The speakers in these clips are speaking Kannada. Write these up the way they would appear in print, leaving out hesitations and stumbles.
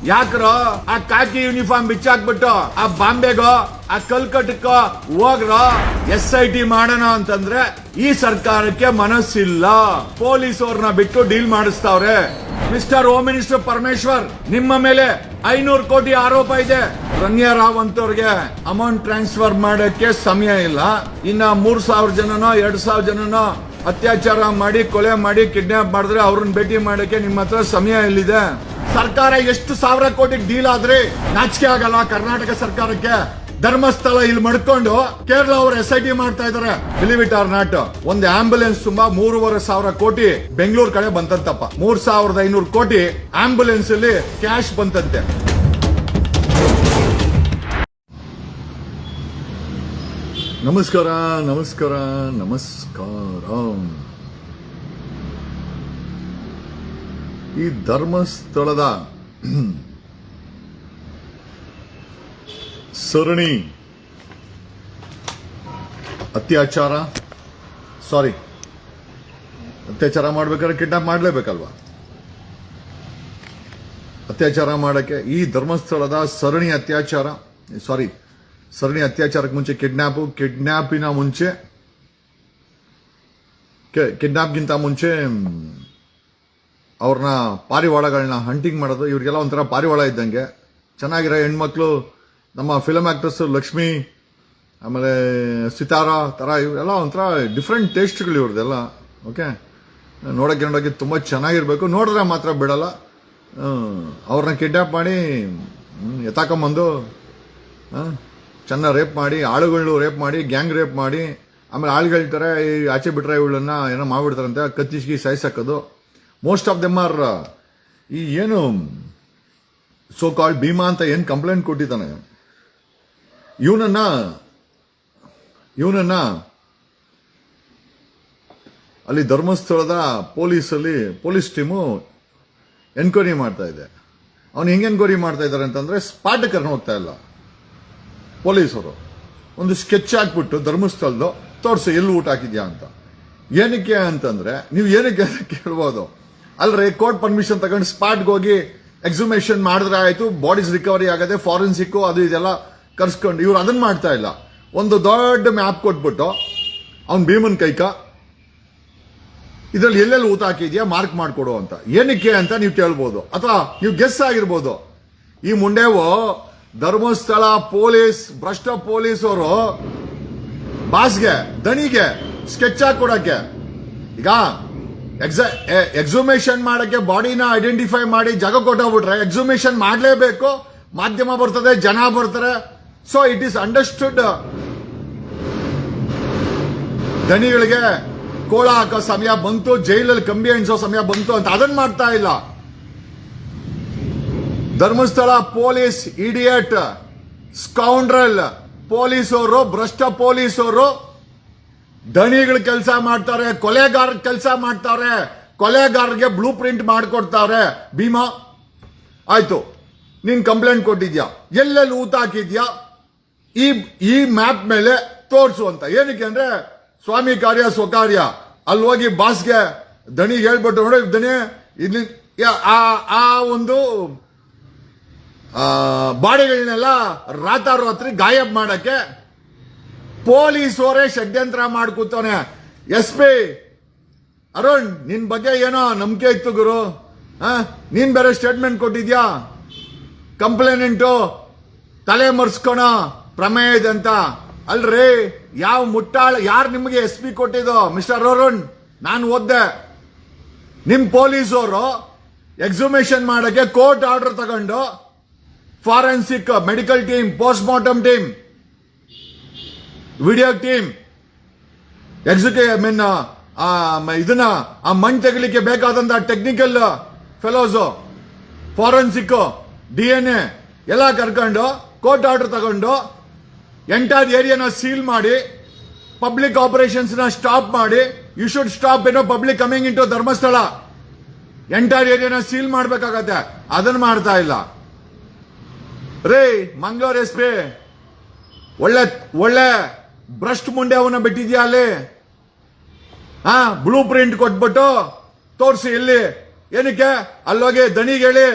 ಯಾಕ್ರೋ ಆ ಕಾಕಿ ಯೂನಿಫಾರ್ಮ್ ಬಿಚ್ಚಾಕ್ಬಿಟ್ಟು ಆ ಬಾಂಬೆಗೋ ಆ ಕಲ್ಕಟ್ಟಕ್ಕೋ ಹೋಗ್ರೋ SIT ಮಾಡೋಣ ಅಂತಂದ್ರೆ ಈ ಸರ್ಕಾರಕ್ಕೆ ಮನಸ್ಸಿಲ್ಲ. ಪೊಲೀಸ್ ಅವ್ರನ್ನ ಬಿಟ್ಟು ಡೀಲ್ ಮಾಡಿಸ್ತಾವ್ರೆ. ಮಿಸ್ಟರ್ ಹೋಮ್ ಮಿನಿಸ್ಟರ್ ಪರಮೇಶ್ವರ್, ನಿಮ್ಮ ಮೇಲೆ 500 ಕೋಟಿ ಆರೋಪ ಇದೆ. ರಮ್ಯಾ ರಾವಂತ್ ಅವ್ರಿಗೆ ಅಮೌಂಟ್ ಟ್ರಾನ್ಸ್ಫರ್ ಮಾಡಕ್ಕೆ ಸಮಯ ಇಲ್ಲ. ಇನ್ನ 3,000 ಜನನೋ 2,000 ಜನನೋ ಅತ್ಯಾಚಾರ ಮಾಡಿ ಕೊಲೆ ಮಾಡಿ ಕಿಡ್ನಾಪ್ ಮಾಡಿದ್ರೆ ಅವ್ರನ್ನ ಭೇಟಿ ಮಾಡಕ್ಕೆ ನಿಮ್ಮ ಹತ್ರ ಸಮಯ ಎಲ್ಲಿದೆ? ಸರ್ಕಾರ ಎಷ್ಟು 1,000 ಕೋಟಿ ಡೀಲ್ ಆದ್ರೆ ನಾಚಿಕೆ ಆಗಲ್ಲ ಕರ್ನಾಟಕ ಸರ್ಕಾರಕ್ಕೆ? ಧರ್ಮಸ್ಥಳ ಇಲ್ಲಿ ಮಡ್ಕೊಂಡು ಕೇರಳ ಅವರು SIT ಮಾಡ್ತಾ ಇದಾರೆ. ಬಿಲೀವ್ ಇಟ್ ಆರ್ ನಾಟ್, ಒಂದು ಆಂಬುಲೆನ್ಸ್ ತುಂಬಾ 3,500 ಕೋಟಿ ಬೆಂಗಳೂರು ಕಡೆ ಬಂತಂತಪ್ಪ. 3,500 ಕೋಟಿ ಆಂಬುಲೆನ್ಸ್ ಅಲ್ಲಿ ಕ್ಯಾಶ್ ಬಂತಂತೆ. ನಮಸ್ಕಾರ ನಮಸ್ಕಾರ ನಮಸ್ಕಾರ. ಈ ಧರ್ಮಸ್ಥಳದ ಸರಣಿ ಅತ್ಯಾಚಾರ ಮಾಡ್ಬೇಕಾದ್ರೆ ಕಿಡ್ನಾಪ್ ಮಾಡಲೇಬೇಕಲ್ವಾ? ಅತ್ಯಾಚಾರ ಮಾಡಕ್ಕೆ ಈ ಧರ್ಮಸ್ಥಳದ ಸರಣಿ ಅತ್ಯಾಚಾರಕ್ಕೆ ಮುಂಚೆ ಕಿಡ್ನಾಪಿನ ಮುಂಚೆ ಕಿಡ್ನಾಪ್ಗಿಂತ ಮುಂಚೆ ಅವ್ರನ್ನ ಪಾರಿವಾಳಗಳನ್ನ ಹಂಟಿಂಗ್ ಮಾಡೋದು. ಇವ್ರಿಗೆಲ್ಲ ಒಂಥರ ಪಾರಿವಾಳ ಇದ್ದಂಗೆ. ಚೆನ್ನಾಗಿರೋ ಹೆಣ್ಮಕ್ಳು, ನಮ್ಮ ಫಿಲಮ್ ಆಕ್ಟರ್ಸ್ ಲಕ್ಷ್ಮಿ, ಆಮೇಲೆ ಸಿತಾರಾ ತರ ಇವರೆಲ್ಲ ಒಂಥರ ಡಿಫ್ರೆಂಟ್ ಟೇಸ್ಟ್ಗಳು ಇವ್ರದೆಲ್ಲ. ಓಕೆ, ನೋಡೋಕ್ಕೆ ತುಂಬ ಚೆನ್ನಾಗಿರ್ಬೇಕು. ನೋಡಿದ್ರೆ ಮಾತ್ರ ಬಿಡಲ್ಲ. ಅವ್ರನ್ನ ಕಿಡ್ನಾಪ್ ಮಾಡಿ ಎತ್ತಾಕೊಂಬಂದು ಚೆನ್ನಾಗಿ ರೇಪ್ ಮಾಡಿ, ಆಳುಗಳು ರೇಪ್ ಮಾಡಿ, ಗ್ಯಾಂಗ್ ರೇಪ್ ಮಾಡಿ, ಆಮೇಲೆ ಆಳುಗಳ್ತಾರೆ ಆಚೆ ಬಿಟ್ರೆ ಇವಳನ್ನ ಏನೋ ಮಾಡ್ಬಿಡ್ತಾರಂತೆ, ಕತ್ತಿಸ್ಗಿ ಸಾಯಿಸಾಕೋದು. ಮೋಸ್ಟ್ ಆಫ್ ದೆಮ್ ಆರ್ ಈ ಏನು ಸೋ ಕಾಲ್ಡ್ ಭೀಮಾ ಅಂತ ಏನು ಕಂಪ್ಲೇಂಟ್ ಕೊಟ್ಟಿದ್ದಾನೆ, ಇವನನ್ನ ಅಲ್ಲಿ ಧರ್ಮಸ್ಥಳದ ಪೊಲೀಸ್ ಟೀಮು ಎನ್ಕ್ವೈರಿ ಮಾಡ್ತಾ ಇದೆ. ಅವನು ಹೆಂಗೆ ಎನ್ಕ್ವೈರಿ ಮಾಡ್ತಾ ಇದ್ದಾರೆ ಅಂತಂದ್ರೆ, ಸ್ಪಾಟ್ ಕರ್ಕೊಂಡು ಹೋಗ್ತಾ ಇಲ್ಲ ಪೊಲೀಸರು. ಒಂದು ಸ್ಕೆಚ್ ಹಾಕ್ಬಿಟ್ಟು ಧರ್ಮಸ್ಥಳದ್ದು ತೋರಿಸಿ ಎಲ್ಲಿ ಊಟ ಹಾಕಿದ್ಯಾ ಅಂತ. ಏನಕ್ಕೆ ಅಂತಂದ್ರೆ, ನೀವು ಏನಕ್ಕೆ ಕೇಳ್ಬೋದು, ಅಲ್ರಿ ಕೋರ್ಟ್ ಪರ್ಮಿಷನ್ ತಗೊಂಡು ಸ್ಪಾಟ್ಗೆ ಹೋಗಿ ಎಕ್ಸುಮೇಷನ್ ಮಾಡಿದ್ರೆ ಆಯ್ತು, ಬಾಡೀಸ್ ರಿಕವರಿ ಆಗದೆ, ಫಾರೆನ್ಸಿಕ್ ಅದು ಇದೆಲ್ಲ ಕರ್ಸ್ಕೊಂಡು. ಇವ್ರು ಅದನ್ನ ಮಾಡ್ತಾ ಇಲ್ಲ. ಒಂದು ದೊಡ್ಡ ಮ್ಯಾಪ್ ಕೊಟ್ಬಿಟ್ಟು ಅವ್ನು ಭೀಮನ್ ಕೈಕ ಇದ್ರಲ್ಲಿ ಎಲ್ಲೆಲ್ಲಿ ಊಟ ಹಾಕಿದ್ಯಾ ಮಾರ್ಕ್ ಮಾಡ್ಕೊಡು ಅಂತ. ಏನಕ್ಕೆ ಅಂತ ನೀವು ಕೇಳ್ಬೋದು, ಅಥವಾ ನೀವು ಗೆಸ್ ಆಗಿರ್ಬೋದು. ಈ ಮುಂಡೆವು ಧರ್ಮಸ್ಥಳ ಭ್ರಷ್ಟ ಪೊಲೀಸ್ ಅವರು ಬಾಸ್ಗೆ ದಣಿಗೆ ಸ್ಕೆಚ್ ಹಾಕೊಡಕ್ಕೆ, ಈಗ ಎಕ್ಸುಮೇಷನ್ ಮಾಡಕ್ಕೆ ಬಾಡಿನ ಐಡೆಂಟಿಫೈ ಮಾಡಿ ಜಾಗ ಕೊಟ್ಟೋಗ್ಬಿಟ್ರೆ ಎಕ್ಸುಮೇಷನ್ ಮಾಡಲೇಬೇಕು. ಮಾಧ್ಯಮ ಬರ್ತದೆ, ಜನ ಬರ್ತಾರೆ. So it is understood. ದಣಿಗಳಿಗೆ ಕೋಳ ಹಾಕೋ ಸಮಯ ಬಂತು, ಜೈಲಲ್ಲಿ ಕಂಬಿ ಎಣಿಸೋ ಸಮಯ ಬಂತು ಅಂತ ಅದನ್ನ ಮಾಡ್ತಾ ಇಲ್ಲ. ಧರ್ಮಸ್ಥಳ ಪೊಲೀಸ್ ಇಡಿಯಟ್ ಸ್ಕೌಂಡ್ರಲ್ ಪೊಲೀಸವರು, ಭ್ರಷ್ಟ ಪೊಲೀಸವರು ದಣಿಗಳ ಕೆಲಸ ಮಾಡ್ತಾರೆ, ಕೊಲೆಗಾರ ಕೆಲಸ ಮಾಡ್ತಾರೆ, ಕೊಲೆಗಾರರಿಗೆ ಬ್ಲೂ ಪ್ರಿಂಟ್ ಮಾಡಿಕೊಡ್ತಾರೆ. ಭೀಮಾ ಆಯ್ತು, ನೀನ್ ಕಂಪ್ಲೇಂಟ್ ಕೊಟ್ಟಿದ್ಯಾ, ಎಲ್ಲೆಲ್ಲಿ ಊಟ ಹಾಕಿದ್ಯಾ, ಈ ಮ್ಯಾಪ್ ಮೇಲೆ ತೋರ್ಸು ಅಂತ. ಏನಕ್ಕೆ ಅಂದ್ರೆ, ಸ್ವಾಮಿ ಕಾರ್ಯ ಸ್ವಕಾರ್ಯ. ಅಲ್ಲಿ ಹೋಗಿ ಬಾಸ್ಗೆ ದಣಿಗೆ ಹೇಳ್ಬಿಟ್ಟು, ನೋಡಿ ದಣಿ ಇಲ್ಲಿ ಆ ಒಂದು ಬಾಡಿಗಳನ್ನೆಲ್ಲ ರಾತ್ರಿ ಗಾಯಬ್ ಮಾಡಕ್ಕೆ ಪೊಲೀಸವರೇ ಷಡ್ಯಂತ್ರ ಮಾಡ್ಕೂತಾನೆ. SP ಅರುಣ್, ನಿನ್ ಬಗ್ಗೆ ಏನೋ ನಂಬಿಕೆ ಇತ್ತು ಗುರು, ನೀನ್ ಬೇರೆ ಸ್ಟೇಟ್ಮೆಂಟ್ ಕೊಟ್ಟಿದ್ಯಾ, ಕಂಪ್ಲೇನೆಂಟು ತಲೆ ಮರ್ಸ್ಕೊಣ ಪ್ರಮೇಯ ಇದೆ ಅಂತ. ಅಲ್ರಿ, ಯಾವ ಮುಟ್ಟಾಳ, ಯಾರು ನಿಮಗೆ SP ಕೊಟ್ಟಿದ್ದು? ಮಿಸ್ಟರ್ ಅರುಣ್, ನಾನು ಓದ್ದೆ. ನಿಮ್ ಪೊಲೀಸವರು ಎಕ್ಸುಮೇಷನ್ ಮಾಡಕ್ಕೆ ಕೋರ್ಟ್ ಆರ್ಡರ್ ತಗೊಂಡು forensic medical team, post mortem team, video team, ಇದನ್ನ ಆ ಮಣ್ಣು ತೆಗಲಿಕ್ಕೆ ಬೇಕಾದಂತ ಟೆಕ್ನಿಕಲ್ ಫೆಲೋಸ್, ಫಾರೆನ್ಸಿಕ್, DNA ಎಲ್ಲ ಕರ್ಕೊಂಡು ಕೋರ್ಟ್ ಆರ್ಡರ್ ತಗೊಂಡು ಎಂಟೈರ್ ಏರಿಯಾನ ಸೀಲ್ ಮಾಡಿ, ಪಬ್ಲಿಕ್ ಆಪರೇಷನ್ಸ್ ನ ಸ್ಟಾಪ್ ಮಾಡಿ, you should stop public coming in to Dharmasthala. Entire ಏರಿಯಾನ ಸೀಲ್ ಮಾಡ್ಬೇಕಾಗತ್ತೆ, ಅದನ್ನ ಮಾಡ್ತಾ ಇಲ್ಲ ರೇ. ಮಂಗಳೂರು SP ಒಳ್ಳೆ ಭ್ರಷ್ಟ್ ಮುಂಡೆ ಅವನ್ನ ಬಿಟ್ಟಿದ್ಯಾ ಅಲ್ಲಿ. ಬ್ಲೂ ಪ್ರಿಂಟ್ ಕೊಟ್ಬಿಟ್ಟು ತೋರಿಸಿ ಇಲ್ಲಿ. ಏನಕ್ಕೆ ಅಲ್ಲೋಗಿ ದಣಿಗೆ ಹೇಳಿ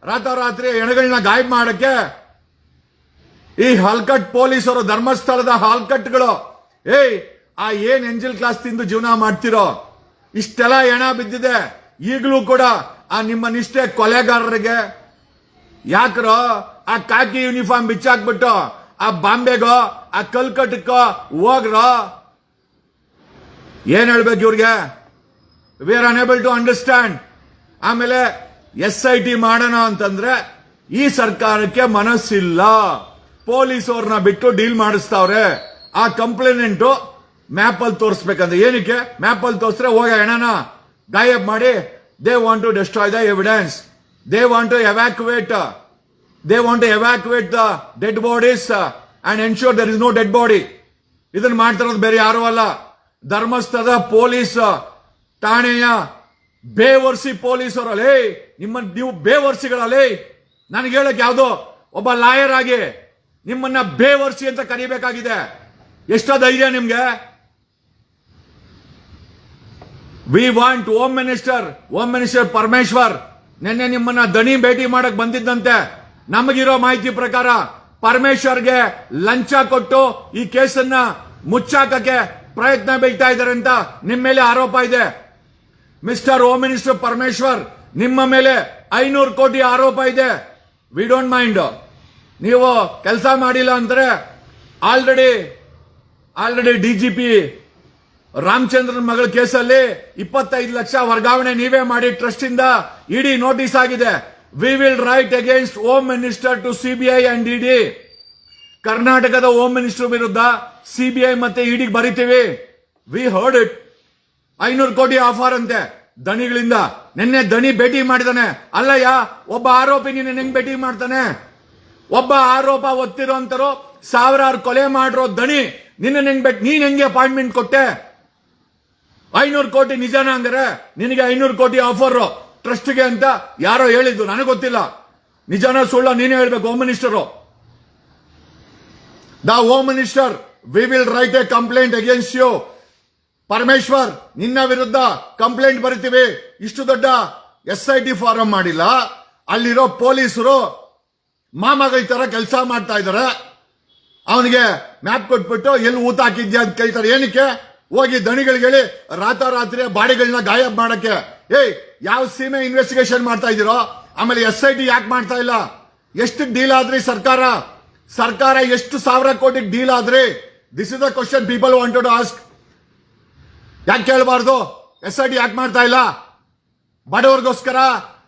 ರಾತ್ರೋರಾತ್ರಿ ಹೆಣಗಳನ್ನ ಗಾಯಬ್ ಮಾಡಕ್ಕೆ ಈ ಹಾಲ್ಕಟ್ ಪೊಲೀಸರು, ಧರ್ಮಸ್ಥಳದ ಹಾಲ್ಕಟ್ಗಳು, ಆ ಏನ್ ಎಂಜಲ್ ಕ್ಲಾಸ್ ತಿಂದು ಜೀವನ ಮಾಡ್ತಿರೋ, ಇಷ್ಟೆಲ್ಲ ಹೆಣ ಬಿದ್ದಿದೆ. ಈಗಲೂ ಕೂಡ ಆ ನಿಮ್ಮ ನಿಷ್ಠೆ ಕೊಲೆಗಾರರಿಗೆ ಯಾಕ್ರೋ ಆ ಕಾಕಿ ಯೂನಿಫಾರ್ಮ್ ಬಿಚ್ಚಾಕ್ಬಿಟ್ಟು ಆ ಬಾಂಬೆಗೋ ಆ ಕಲ್ಕಟ್ಟಕ್ಕೋ ಹೋಗ್ರೋ. ಏನ್ ಹೇಳ್ಬೇಕು ಇವ್ರಿಗೆ? We are unable to understand. ಆಮೇಲೆ SIT ಮಾಡೋಣ ಅಂತಂದ್ರೆ ಈ ಸರ್ಕಾರಕ್ಕೆ ಮನಸ್ಸಿಲ್ಲ. ಪೊಲೀಸ್ ಅವ್ರನ್ನ ಬಿಟ್ಟು ಡೀಲ್ ಮಾಡಿಸ್ತಾವ್ರೆ. ಆ ಕಂಪ್ಲೇನೆಂಟು ಮ್ಯಾಪ್ ಅಲ್ಲಿ ತೋರಿಸ್ಬೇಕಂದ್ರೆ ಏನಕ್ಕೆ? ಮ್ಯಾಪ್ ಅಲ್ಲಿ ತೋರಿಸ್ರೆ ಹೋಗ ಹೆಣನ ಗಾಯಬ್ ಮಾಡಿ they want to destroy the evidence. They want to evacuate the dead bodies and ensure there is no dead body. ಇದನ್ನ ಮಾಡ್ತಿರೋದು ಬೇರೆ ಯಾರು ಅಲ್ಲ, ಧರ್ಮಸ್ಥಳದ ಪೊಲೀಸ್ ಠಾಣೆಯ ಬೇವರ್ಸಿ ಪೊಲೀಸರಲ್ಲಿ. ನೀವು ಬೇವರ್ಸಿಗಳಲ್ಲಿ ನನಗೆ ಹೇಳಕ್ ಯಾವ್ದೋ ಒಬ್ಬ ಲಾಯರ್ ಆಗಿ ನಿಮ್ಮನ್ನ ಬೇವರ್ಸಿ ಅಂತ ಕರಿಬೇಕಾಗಿದೆ. ಎಷ್ಟೋ ಧೈರ್ಯ ನಿಮ್ಗೆ? We want home minister Parameshwar ನಿನ್ನೆ ನಿಮ್ಮನ್ನ ದಣಿ ಭೇಟಿ ಮಾಡಕ್ ಬಂದಿದ್ದಂತೆ. ನಮಗಿರೋ ಮಾಹಿತಿ ಪ್ರಕಾರ ಪರಮೇಶ್ವರ್ಗೆ ಲಂಚ ಕೊಟ್ಟು ಈ ಕೇಸನ್ನ ಮುಚ್ಚಾಕಕ್ಕೆ ಪ್ರಯತ್ನ ಬೀಳ್ತಾ ಇದ್ದಾರೆ ಅಂತ ನಿಮ್ಮ ಮೇಲೆ ಆರೋಪ ಇದೆ. ಮಿಸ್ಟರ್ ಹೋಮ್ ಮಿನಿಸ್ಟರ್ ಪರಮೇಶ್ವರ್, ನಿಮ್ಮ ಮೇಲೆ 500 ಕೋಟಿ ಆರೋಪ ಇದೆ. We don't mind. ನೀವು ಕೆಲಸ ಮಾಡಿಲ್ಲ ಅಂದ್ರೆ ಆಲ್ರೆಡಿ DGP ರಾಮಚಂದ್ರನ್ ಮಗಳ ಕೇಸಲ್ಲಿ 25 ಲಕ್ಷ ವರ್ಗಾವಣೆ ನೀವೇ ಮಾಡಿ ಟ್ರಸ್ಟ್ ಇಂದ ಇಡಿ ನೋಟಿಸ್ ಆಗಿದೆ. We will write against home minister to CBI and ED. ಕರ್ನಾಟಕದ ಹೋಮ್ ಮಿನಿಸ್ಟರ್ ವಿರುದ್ಧ CBI ಮತ್ತೆ ED ಬರೀತೀವಿ. We heard it. 500 ಕೋಟಿ ಆಫರ್ ಅಂತೆ ದಣಿಗಳಿಂದ. ನಿನ್ನೆ ದಣಿ ಭೇಟಿ ಮಾಡಿದಾನೆ. ಅಲ್ಲಯ್ಯ, ಒಬ್ಬ ಆರೋಪಿ ನಿನ್ನೆ ಹೆಂಗ್ ಭೇಟಿ ಮಾಡ್ತಾನೆ? ಒಬ್ಬ ಆರೋಪ ಒತ್ತಿರೋಂತರು ಸಾವಿರಾರು ಕೊಲೆ ಮಾಡಿರೋ ದಣಿ ನೀನ್ ಹೆಂಗೆ ಅಪಾಯಿಂಟ್ಮೆಂಟ್ ಕೊಟ್ಟೆ? 500 ಕೋಟಿ ನಿಜಾನ ಅಂದ್ರೆ ನಿನಗೆ 500 ಕೋಟಿ ಆಫರ್ ಟ್ರಸ್ಟ್ಗೆ ಅಂತ ಯಾರೋ ಹೇಳಿದ್ದು, ನನಗೆ ಗೊತ್ತಿಲ್ಲ. ನಿಜಾನ ಸುಳ್ಳ ನೀನೇ ಹೇಳ್ಬೇಕು. Home minister, the home minister, we will write a complaint against you. Parameshwar, ನಿನ್ನ ವಿರುದ್ಧ ಕಂಪ್ಲೇಂಟ್ ಬರಿತೀವಿ. ಇಷ್ಟು ದೊಡ್ಡ SIT ಫಾರಂ ಮಾಡಿಲ್ಲ. ಅಲ್ಲಿರೋ ಪೊಲೀಸರು ಮಾಮಗಳ ತರ ಕೆಲಸ ಮಾಡ್ತಾ ಇದಾರೆ. ಅವನಿಗೆ ಮ್ಯಾಪ್ ಕೊಟ್ಬಿಟ್ಟು ಎಲ್ಲಿ ಊತ ಹಾಕಿದ್ಯಾ ಅಂತ ಕೇಳ್ತಾರೆ. ಏನಕ್ಕೆ? ಹೋಗಿ ದಣಿಗಳಿಗೆ ಹೇಳಿ ರಾತ್ರೋರಾತ್ರಿ ಬಾಡಿಗಳನ್ನ ಗಾಯಬ್ ಮಾಡಕ್ಕೆ. ಯಾವ ಸೀಮೆ ಇನ್ವೆಸ್ಟಿಗೇಷನ್ ಮಾಡ್ತಾ ಇದ್ದೀರೋ? ಆಮೇಲೆ SIT ಯಾಕೆ ಮಾಡ್ತಾ ಇಲ್ಲ? ಎಷ್ಟು ಡೀಲ್ ಆದ್ರಿ ಸರ್ಕಾರ ಎಷ್ಟು ಸಾವಿರ ಕೋಟಿ ಡೀಲ್ ಆದ್ರಿ? This is the question people wanted to ask. ಯಾಕೆ ಕೇಳಬಾರ್ದು? SIT ಯಾಕೆ ಮಾಡ್ತಾ ಇಲ್ಲ? ಬಡವರಿಗೋಸ್ಕರ,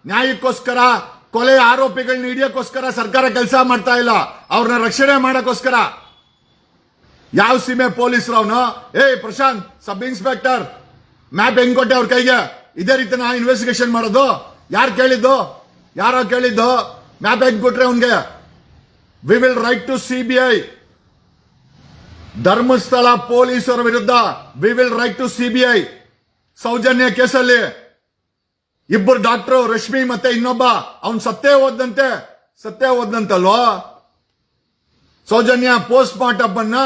ನ್ಯಾಯಕ್ಕೋಸ್ಕರ, ಕೊಲೆ ಆರೋಪಿಗಳನ್ನ ಹಿಡಿಯೋಕ್ಕೋಸ್ಕರ ಸರ್ಕಾರ ಕೆಲಸ ಮಾಡ್ತಾ ಇಲ್ಲ. ಅವ್ರನ್ನ ರಕ್ಷಣೆ ಮಾಡಕ್ಕೋಸ್ಕರ. ಯಾವ ಸೀಮೆ ಪೊಲೀಸರು ಅವನು? ಪ್ರಶಾಂತ್, ಸಬ್ ಇನ್ಸ್ಪೆಕ್ಟರ್, ಮ್ಯಾಪ್ ಹೆಂಗ್ ಕೊಟ್ಟೆ ಅವ್ರ ಕೈಗೆ? ಇದೇ ರೀತಿ ನಾ ಇನ್ವೆಸ್ಟಿಗೇಷನ್ ಮಾಡೋದು? ಯಾರು ಕೇಳಿದ್ದು? ಯಾರೋ ಕೇಳಿದ್ದು? ಮ್ಯಾಪ್ ಹೆಂಗ್ ಕೊಟ್ರೆ ಅವನ್ಗೆ? We will write to CBI. Dharmasthala ಪೊಲೀಸರ ವಿರುದ್ಧ we will write to CBI. Soujanya ಕೇಸಲ್ಲಿ ಇಬ್ಬರು ಡಾಕ್ಟರ್, ರಶ್ಮಿ ಮತ್ತೆ ಇನ್ನೊಬ್ಬ, ಅವನ್ ಸತ್ತೇ ಹೋದಂತಲ್ವೋ? ಸೌಜನ್ಯ ಪೋಸ್ಟ್ ಮಾರ್ಟಮ್ ಅನ್ನ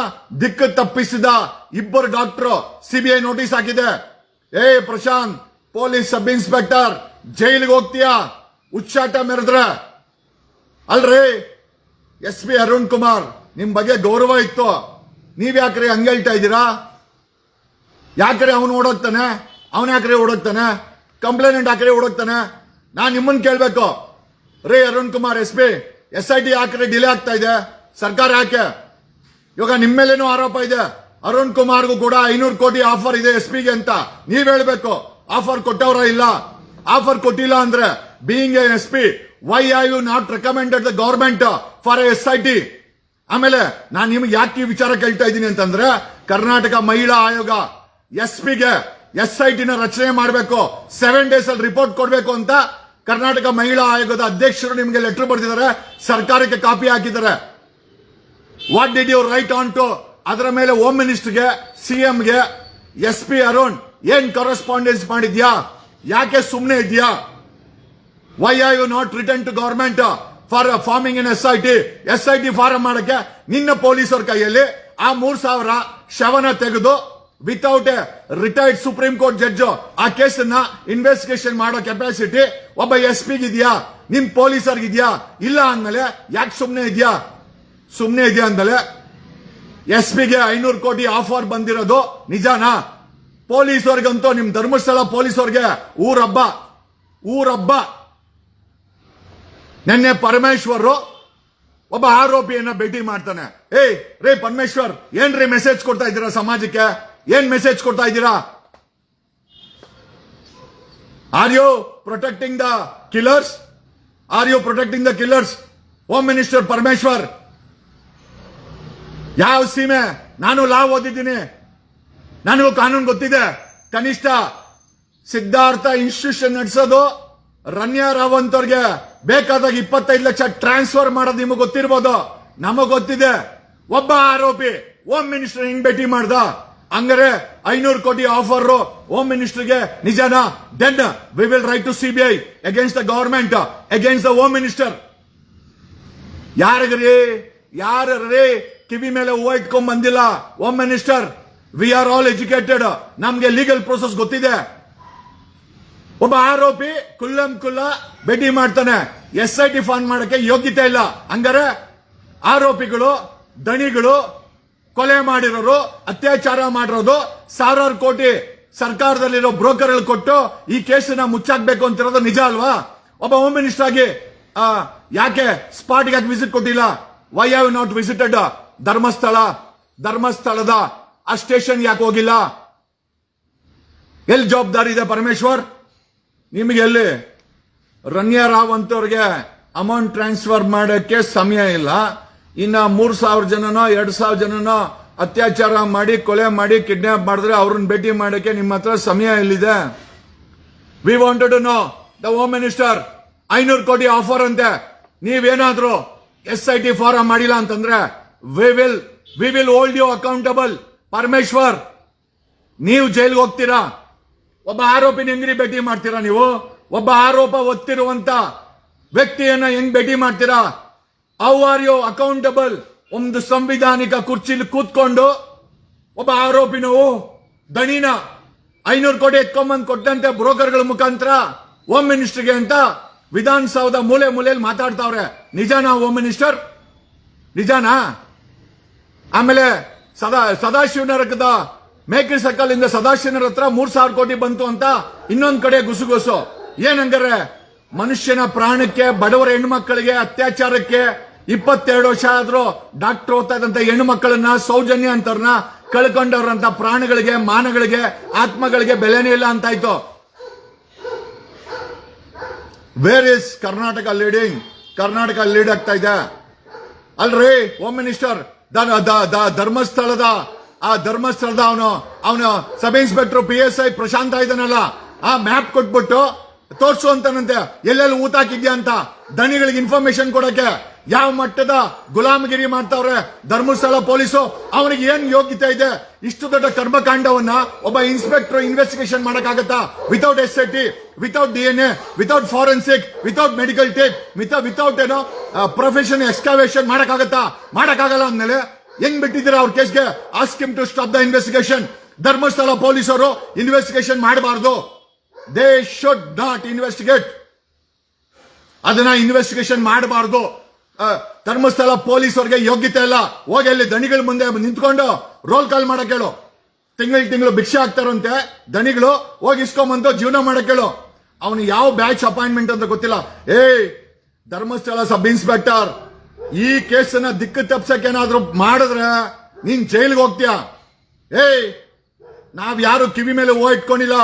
ದಿಕ್ಕು ತಪ್ಪಿಸಿದ ಇಬ್ಬರು ಡಾಕ್ಟರ್ CBI ನೋಟಿಸ್ ಹಾಕಿದೆ. ಪ್ರಶಾಂತ್, ಪೊಲೀಸ್ ಸಬ್ ಇನ್ಸ್ಪೆಕ್ಟರ್, ಜೈಲಿಗೆ ಹೋಗ್ತೀಯಾ ಉಚ್ಚಾಟ ಮೆರೆದ್ರೆ? ಅಲ್ರಿ, SP ಅರುಣ್ ಕುಮಾರ್, ನಿಮ್ ಬಗ್ಗೆ ಗೌರವ ಇತ್ತು. ನೀವ್ ಯಾಕ್ರೆ ಹಂಗ ಹೇಳ್ತಾ ಇದ್ದೀರಾ? ಯಾಕ್ರೆ ಅವನು ಓಡೋಗ್ತಾನೆ? ಯಾಕ್ರೆ ಓಡೋಗ್ತಾನೆ? ಕಂಪ್ಲೇಂಟ್ ಹಾಕ್ರೆ ಓಡೋಗ್ತಾನೆ? ನಾನ್ ನಿಮ್ಮನ್ನ ಕೇಳ್ಬೇಕು. ಅರುಣ್ ಕುಮಾರ್ SP, SIT ಯಾಕ್ರೆ ಡಿಲೇ ಆಗ್ತಾ ಇದೆ? ಸರ್ಕಾರ ಯಾಕೆ? ಇವಾಗ ನಿಮ್ಮ ಮೇಲೇನೂ ಆರೋಪ ಇದೆ. ಅರುಣ್ ಕುಮಾರ್ಗೂ ಕೂಡ 500 ಕೋಟಿ ಆಫರ್ ಇದೆ SPಗೆ ಅಂತ ನೀವ್ ಹೇಳ್ಬೇಕು. ಆಫರ್ ಕೊಟ್ಟವ್ರ ಇಲ್ಲ? ಆಫರ್ ಕೊಟ್ಟಿಲ್ಲ ಅಂದ್ರೆ being a SP, why are you not recommended the government for SIT? ಆಮೇಲೆ ನಾನು ನಿಮ್ಗೆ ಯಾಕೆ ಈ ವಿಚಾರ ಕೇಳ್ತಾ ಇದ್ದೀನಿ ಅಂತಂದ್ರೆ, ಕರ್ನಾಟಕ ಮಹಿಳಾ ಆಯೋಗ SPಗೆ SIT ನ ರಚನೆ ಮಾಡಬೇಕು, 7 days ಅಲ್ಲಿ ರಿಪೋರ್ಟ್ ಕೊಡಬೇಕು ಅಂತ ಕರ್ನಾಟಕ ಮಹಿಳಾ ಆಯೋಗದ ಅಧ್ಯಕ್ಷರು ನಿಮಗೆ ಲೆಟರ್ ಬರೆದಿದ್ದಾರೆ. ಸರ್ಕಾರಕ್ಕೆ ಕಾಪಿ ಹಾಕಿದ್ದಾರೆ. What did you write on to? ಅದರ ಮೇಲೆ ಹೋಮ್ ಮಿನಿಸ್ಟರ್ಗೆ, CMಗೆ, SP ಅರುಣ್ ಏನ್ ಕರೆಸ್ಪಾಂಡೆನ್ಸ್ ಮಾಡಿದ್ಯಾ? ಯಾಕೆ ಸುಮ್ಮನೆ ಇದೆಯಾ? Why are you not return to government for forming in SIT form ಮಾಡಕ್ಕೆ ನಿನ್ನ ಪೊಲೀಸರ ಕೈಯಲ್ಲಿ ಆ 3,000 ಶವನ ತೆಗೆದು without a retired supreme court judge ಆ ಕೇಸನ್ನ ಇನ್ವೆಸ್ಟಿಗೇಷನ್ ಮಾಡೋ ಕೆಪಾಸಿಟಿ ಒಬ್ಬ SP ಇದೆಯಾ, ನಿಮ್ ಪೊಲೀಸರ್ಗಿದ್ಯಾ? ಇಲ್ಲ ಅಂದ್ಮೇಲೆ ಯಾಕೆ ಸುಮ್ನೆ ಇದೆಯಾ ಅಂದ್ಮೇಲೆ SP-ಗೆ 500 ಕೋಟಿ ಆಫರ್ ಬಂದಿರೋದು ನಿಜಾನಾ? ಪೊಲೀಸರ್ಗಂತೂ ನಿಮ್ ಧರ್ಮಸ್ಥಳ ಪೊಲೀಸರ್ಗೆ ಊರಬ್ಬ. ನಿನ್ನೆ ಪರಮೇಶ್ವರ್ ಒಬ್ಬ ಆರೋಪಿಯನ್ನ ಭೇಟಿ ಮಾಡ್ತಾನೆ. ರೇ ಪರಮೇಶ್ವರ್, ಏನ್ರಿ ಮೆಸೇಜ್ ಕೊಡ್ತಾ ಇದ್ದೀರಾ ಸಮಾಜಕ್ಕೆ? ಏನ್ ಮೆಸೇಜ್ ಕೊಡ್ತಾ ಇದ್ದೀರಾ? Are you protecting the killers? Home minister Parameshwar, ಯಾವ ಸೀಮೆ? ನಾನು ಲಾ ಓದಿದ್ದೀನಿ, ನನಗೂ ಕಾನೂನು ಗೊತ್ತಿದೆ. ಕನಿಷ್ಠ ಸಿದ್ಧಾರ್ಥ ಇನ್ಸ್ಟಿಟ್ಯೂಷನ್ ನಡೆಸೋದು ರನ್ಯಾ ರಾವಂತ್ ಅವ್ರಿಗೆ ಬೇಕಾದಾಗ 25 ಲಕ್ಷ ಟ್ರಾನ್ಸ್ಫರ್ ಮಾಡೋದು ನಿಮಗೆ ಗೊತ್ತಿರ್ಬೋದು, ನಮಗ್ ಗೊತ್ತಿದೆ. ಒಬ್ಬ ಆರೋಪಿ ಹೋಮ್ ಮಿನಿಸ್ಟರ್ ಹಿಂಗ್ ಭೇಟಿ ಮಾಡ್ದ, ಹಂಗಾರೆ 500 ಕೋಟಿ ಆಫರ್ ಹೋಮ್ ಮಿನಿಸ್ಟರ್ಗೆ ನಿಜಾನಾ? Then we will write to CBI against the government, against the home minister. ಯಾರ್ರೀ ಕಿವಿ ಮೇಲೆ ಹೂವು ಇಟ್ಕೊಂಡ್ ಬಂದಿಲ್ಲ home minister? We are all educated, ನಮ್ಗೆ ಲೀಗಲ್ ಪ್ರೋಸೆಸ್ ಗೊತ್ತಿದೆ. ಒಬ್ಬ ಆರೋಪಿ ಕುಲ್ಲ ಭೇಟಿ ಮಾಡ್ತಾನೆ, SIT ಫಾರ್ಮ್ ಮಾಡಕ್ಕೆ ಯೋಗ್ಯತೆ ಇಲ್ಲ. ಹಂಗಾರೆ ಆರೋಪಿಗಳು, ದಣಿಗಳು, ಕೊಲೆ ಮಾಡಿರೋರು, ಅತ್ಯಾಚಾರ ಮಾಡಿರೋದು, ಸಾವಿರಾರು ಕೋಟಿ ಸರ್ಕಾರದಲ್ಲಿರೋ ಬ್ರೋಕರ್ಗಳು ಕೊಟ್ಟು ಈ ಕೇಸನ್ನ ಮುಚ್ಚಾಕ್ಬೇಕು ಅಂತಿರೋದು ನಿಜ ಅಲ್ವಾ? ಒಬ್ಬ ಹೋಮ್ ಮಿನಿಸ್ಟರ್ ಆಗಿ ಯಾಕೆ ಸ್ಪಾಟ್ಗೆ ವಿಸಿಟ್ ಕೊಟ್ಟಿಲ್ಲ? ವೈ ಹ್ಯಾವ್ ನಾಟ್ ವಿಸಿಟೆಡ್ ಧರ್ಮಸ್ಥಳದ ಆ ಸ್ಟೇಷನ್ ಯಾಕೆ ಹೋಗಿಲ್ಲ? ಎಲ್ಲಿ ಜವಾಬ್ದಾರಿ ಇದೆ ಪರಮೇಶ್ವರ್ ನಿಮಗೆ? ಎಲ್ಲಿ? ರನ್ಯಾ ರಾವಂತ್ ಅವ್ರಿಗೆ ಅಮೌಂಟ್ ಟ್ರಾನ್ಸ್ಫರ್ ಮಾಡಕ್ಕೆ ಸಮಯ ಇಲ್ಲ, ಇನ್ನ 3,000 ಜನನೋ 2,000 ಜನನೋ ಅತ್ಯಾಚಾರ ಮಾಡಿ, ಕೊಲೆ ಮಾಡಿ, ಕಿಡ್ನಾಪ್ ಮಾಡಿದ್ರೆ ಅವ್ರನ್ನ ಭೇಟಿ ಮಾಡಕ್ಕೆ ನಿಮ್ಮ ಹತ್ರ ಸಮಯ ಎಲ್ಲಿದೆ? We wanted to know the home minister. 500 ಕೋಟಿ ಆಫರ್ ಅಂತೆ, ನೀವೇನಾದ್ರೂ SIT ಫಾರಂ ಮಾಡಿಲ್ಲ ಅಂತಂದ್ರೆ we will hold you accountable. Parameshwar, ನೀವು ಜೈಲ್ಗೆ ಹೋಗ್ತೀರಾ. ಒಬ್ಬ ಆರೋಪಿನ ಹೆಂಗ್ರಿ ಭೇಟಿ ಮಾಡ್ತೀರಾ ನೀವು? ಒಬ್ಬ ಆರೋಪ ಹೊತ್ತಿರುವಂತ ವ್ಯಕ್ತಿಯನ್ನ ಹೆಂಗ್ ಭೇಟಿ ಮಾಡ್ತೀರಾ? How are you accountable? ಒಂದು ಸಂವಿಧಾನಿಕ ಕುರ್ಚಿಲಿ ಕೂತ್ಕೊಂಡು ಒಬ್ಬ ಆರೋಪಿನ ದಣಿನ 500 ಕೋಟಿ ಎತ್ಕೊಂಡ್ಬಂದು ಕೊಟ್ಟಂತೆ ಬ್ರೋಕರ್ಗಳ ಮುಖಾಂತರ ಹೋಮ್ ಮಿನಿಸ್ಟರ್ಗೆ ಅಂತ ವಿಧಾನಸೌಧ ಮೂಲೆಯಲ್ಲಿ ಮಾತಾಡ್ತಾವ್ರೆ. ನಿಜಾನಾ ಹೋಮ್ ಮಿನಿಸ್ಟರ್? ನಿಜಾನಾ? ಆಮೇಲೆ ಸದಾಶಿವನಗರದ ಮೇಕರಿ ಸರ್ಕಲ್ ಇಂದ ಸದಾಶಿವನಗರ ಹತ್ರ 3,000 ಕೋಟಿ ಬಂತು ಅಂತ ಇನ್ನೊಂದ್ ಕಡೆ ಗುಸುಗುಸು. ಏನಂಗಾರೆ ಮನುಷ್ಯನ ಪ್ರಾಣಕ್ಕೆ, ಬಡವರ ಹೆಣ್ಮಕ್ಳಿಗೆ ಅತ್ಯಾಚಾರಕ್ಕೆ 22 ವರ್ಷ ಆದ್ರೂ ಡಾಕ್ಟರ್ ಓದ್ತಾ ಇದ್ದಂತ ಹೆಣ್ಣು ಮಕ್ಕಳನ್ನ, ಸೌಜನ್ಯ ಅಂತವ್ರನ್ನ ಕಳ್ಕೊಂಡವ್ರಂತ ಪ್ರಾಣಗಳಿಗೆ, ಮಾನಗಳಿಗೆ, ಆತ್ಮಗಳಿಗೆ ಬೆಲೆನೇ ಇಲ್ಲ ಅಂತಾಯ್ತು. Where is Karnataka leading? Karnataka lead ಆಗ್ತಾ ಇದೆ ಅಲ್ರಿ ಹೋಮ್ ಮಿನಿಸ್ಟರ್? ಧರ್ಮಸ್ಥಳದ ಅವನು ಸಬ್ ಇನ್ಸ್ಪೆಕ್ಟರ್ PSI ಪ್ರಶಾಂತ ಇದ್ದಾನಲ್ಲ, ಆ ಮ್ಯಾಪ್ ಕೊಟ್ಬಿಟ್ಟು ತೋರ್ಸು ಅಂತಾನಂತೆ ಎಲ್ಲೆಲ್ಲಿ ಊತಾಕಿದ್ಯಾ ಅಂತ ದಣಿಗಳಿಗೆ ಇನ್ಫಾರ್ಮೇಶನ್ ಕೊಡಕ್ಕೆ. ಯಾವ ಮಟ್ಟದ ಗುಲಾಮಗಿರಿ ಮಾಡ್ತಾವ್ರೆ ಧರ್ಮಸ್ಥಳ ಪೊಲೀಸು? ಅವನಿಗೆ ಏನ್ ಯೋಗ್ಯತೆ ಇದೆ? ಇಷ್ಟು ದೊಡ್ಡ ಕರ್ಮಕಾಂಡವನ್ನ ಒಬ್ಬ ಇನ್ಸ್ಪೆಕ್ಟರ್ ಇನ್ವೆಸ್ಟಿಗೇಷನ್ ಮಾಡಕ್ಕಾಗತ್ತಾ? Without SIT, without DNA, without forensic, without medical tape, without ಏನೋ ಪ್ರೊಫೆಷನ್ ಎಕ್ಸ್ಕಾವೇಷನ್ ಮಾಡಕ್ಕಾಗತ್ತಾ? ಮಾಡಕ್ಕಾಗಲ್ಲ ಅಂದ್ಮೇಲೆ ಹೆಂಗ್ ಬಿಟ್ಟಿದ್ದೀರಾ ಅವ್ರ ಕೇಸ್ಗೆ? Ask him to stop the investigation. Dharmasthala ಪೊಲೀಸರು ಇನ್ವೆಸ್ಟಿಗೇಷನ್ ಮಾಡಬಾರ್ದು. They should not investigate. ಅದನ್ನ ಇನ್ವೆಸ್ಟಿಗೇಷನ್ ಮಾಡಬಾರ್ದು. ಧರ್ಮಸ್ಥಳ ಪೊಲೀಸರಿಗೆ ಯೋಗ್ಯತೆ ಇಲ್ಲ. ಹೋಗಿ ಅಲ್ಲಿ ದಣಿಗಳ ಮುಂದೆ ನಿಂತ್ಕೊಂಡು ರೋಲ್ ಕಾಲ್ ಮಾಡಕ್ ಹೇಳು. ತಿಂಗಳು ಭಿಕ್ಷೆ ಹಾಕ್ತಾರಂತೆ ದಣಿಗಳು, ಹೋಗಿ ಇಸ್ಕೊಂಬಂದು ಜೀವನ ಮಾಡಕ್ ಹೇಳು. ಅವನು ಯಾವ ಬ್ಯಾಚ್ ಅಪಾಯಿಂಟ್ಮೆಂಟ್ ಅಂತ ಗೊತ್ತಿಲ್ಲ. ಧರ್ಮಸ್ಥಳ ಸಬ್ ಇನ್ಸ್ಪೆಕ್ಟರ್, ಈ ಕೇಸನ್ನ ದಿಕ್ಕು ತಪ್ಸಕ್ಕೆ ಏನಾದ್ರೂ ಮಾಡಿದ್ರೆ ನೀನ್ ಜೈಲ್ಗೆ ಹೋಗ್ತೀಯ. ನಾವ್ ಯಾರು ಕಿವಿ ಮೇಲೆ ಹೂ ಇಟ್ಕೊಂಡಿಲ್ಲ,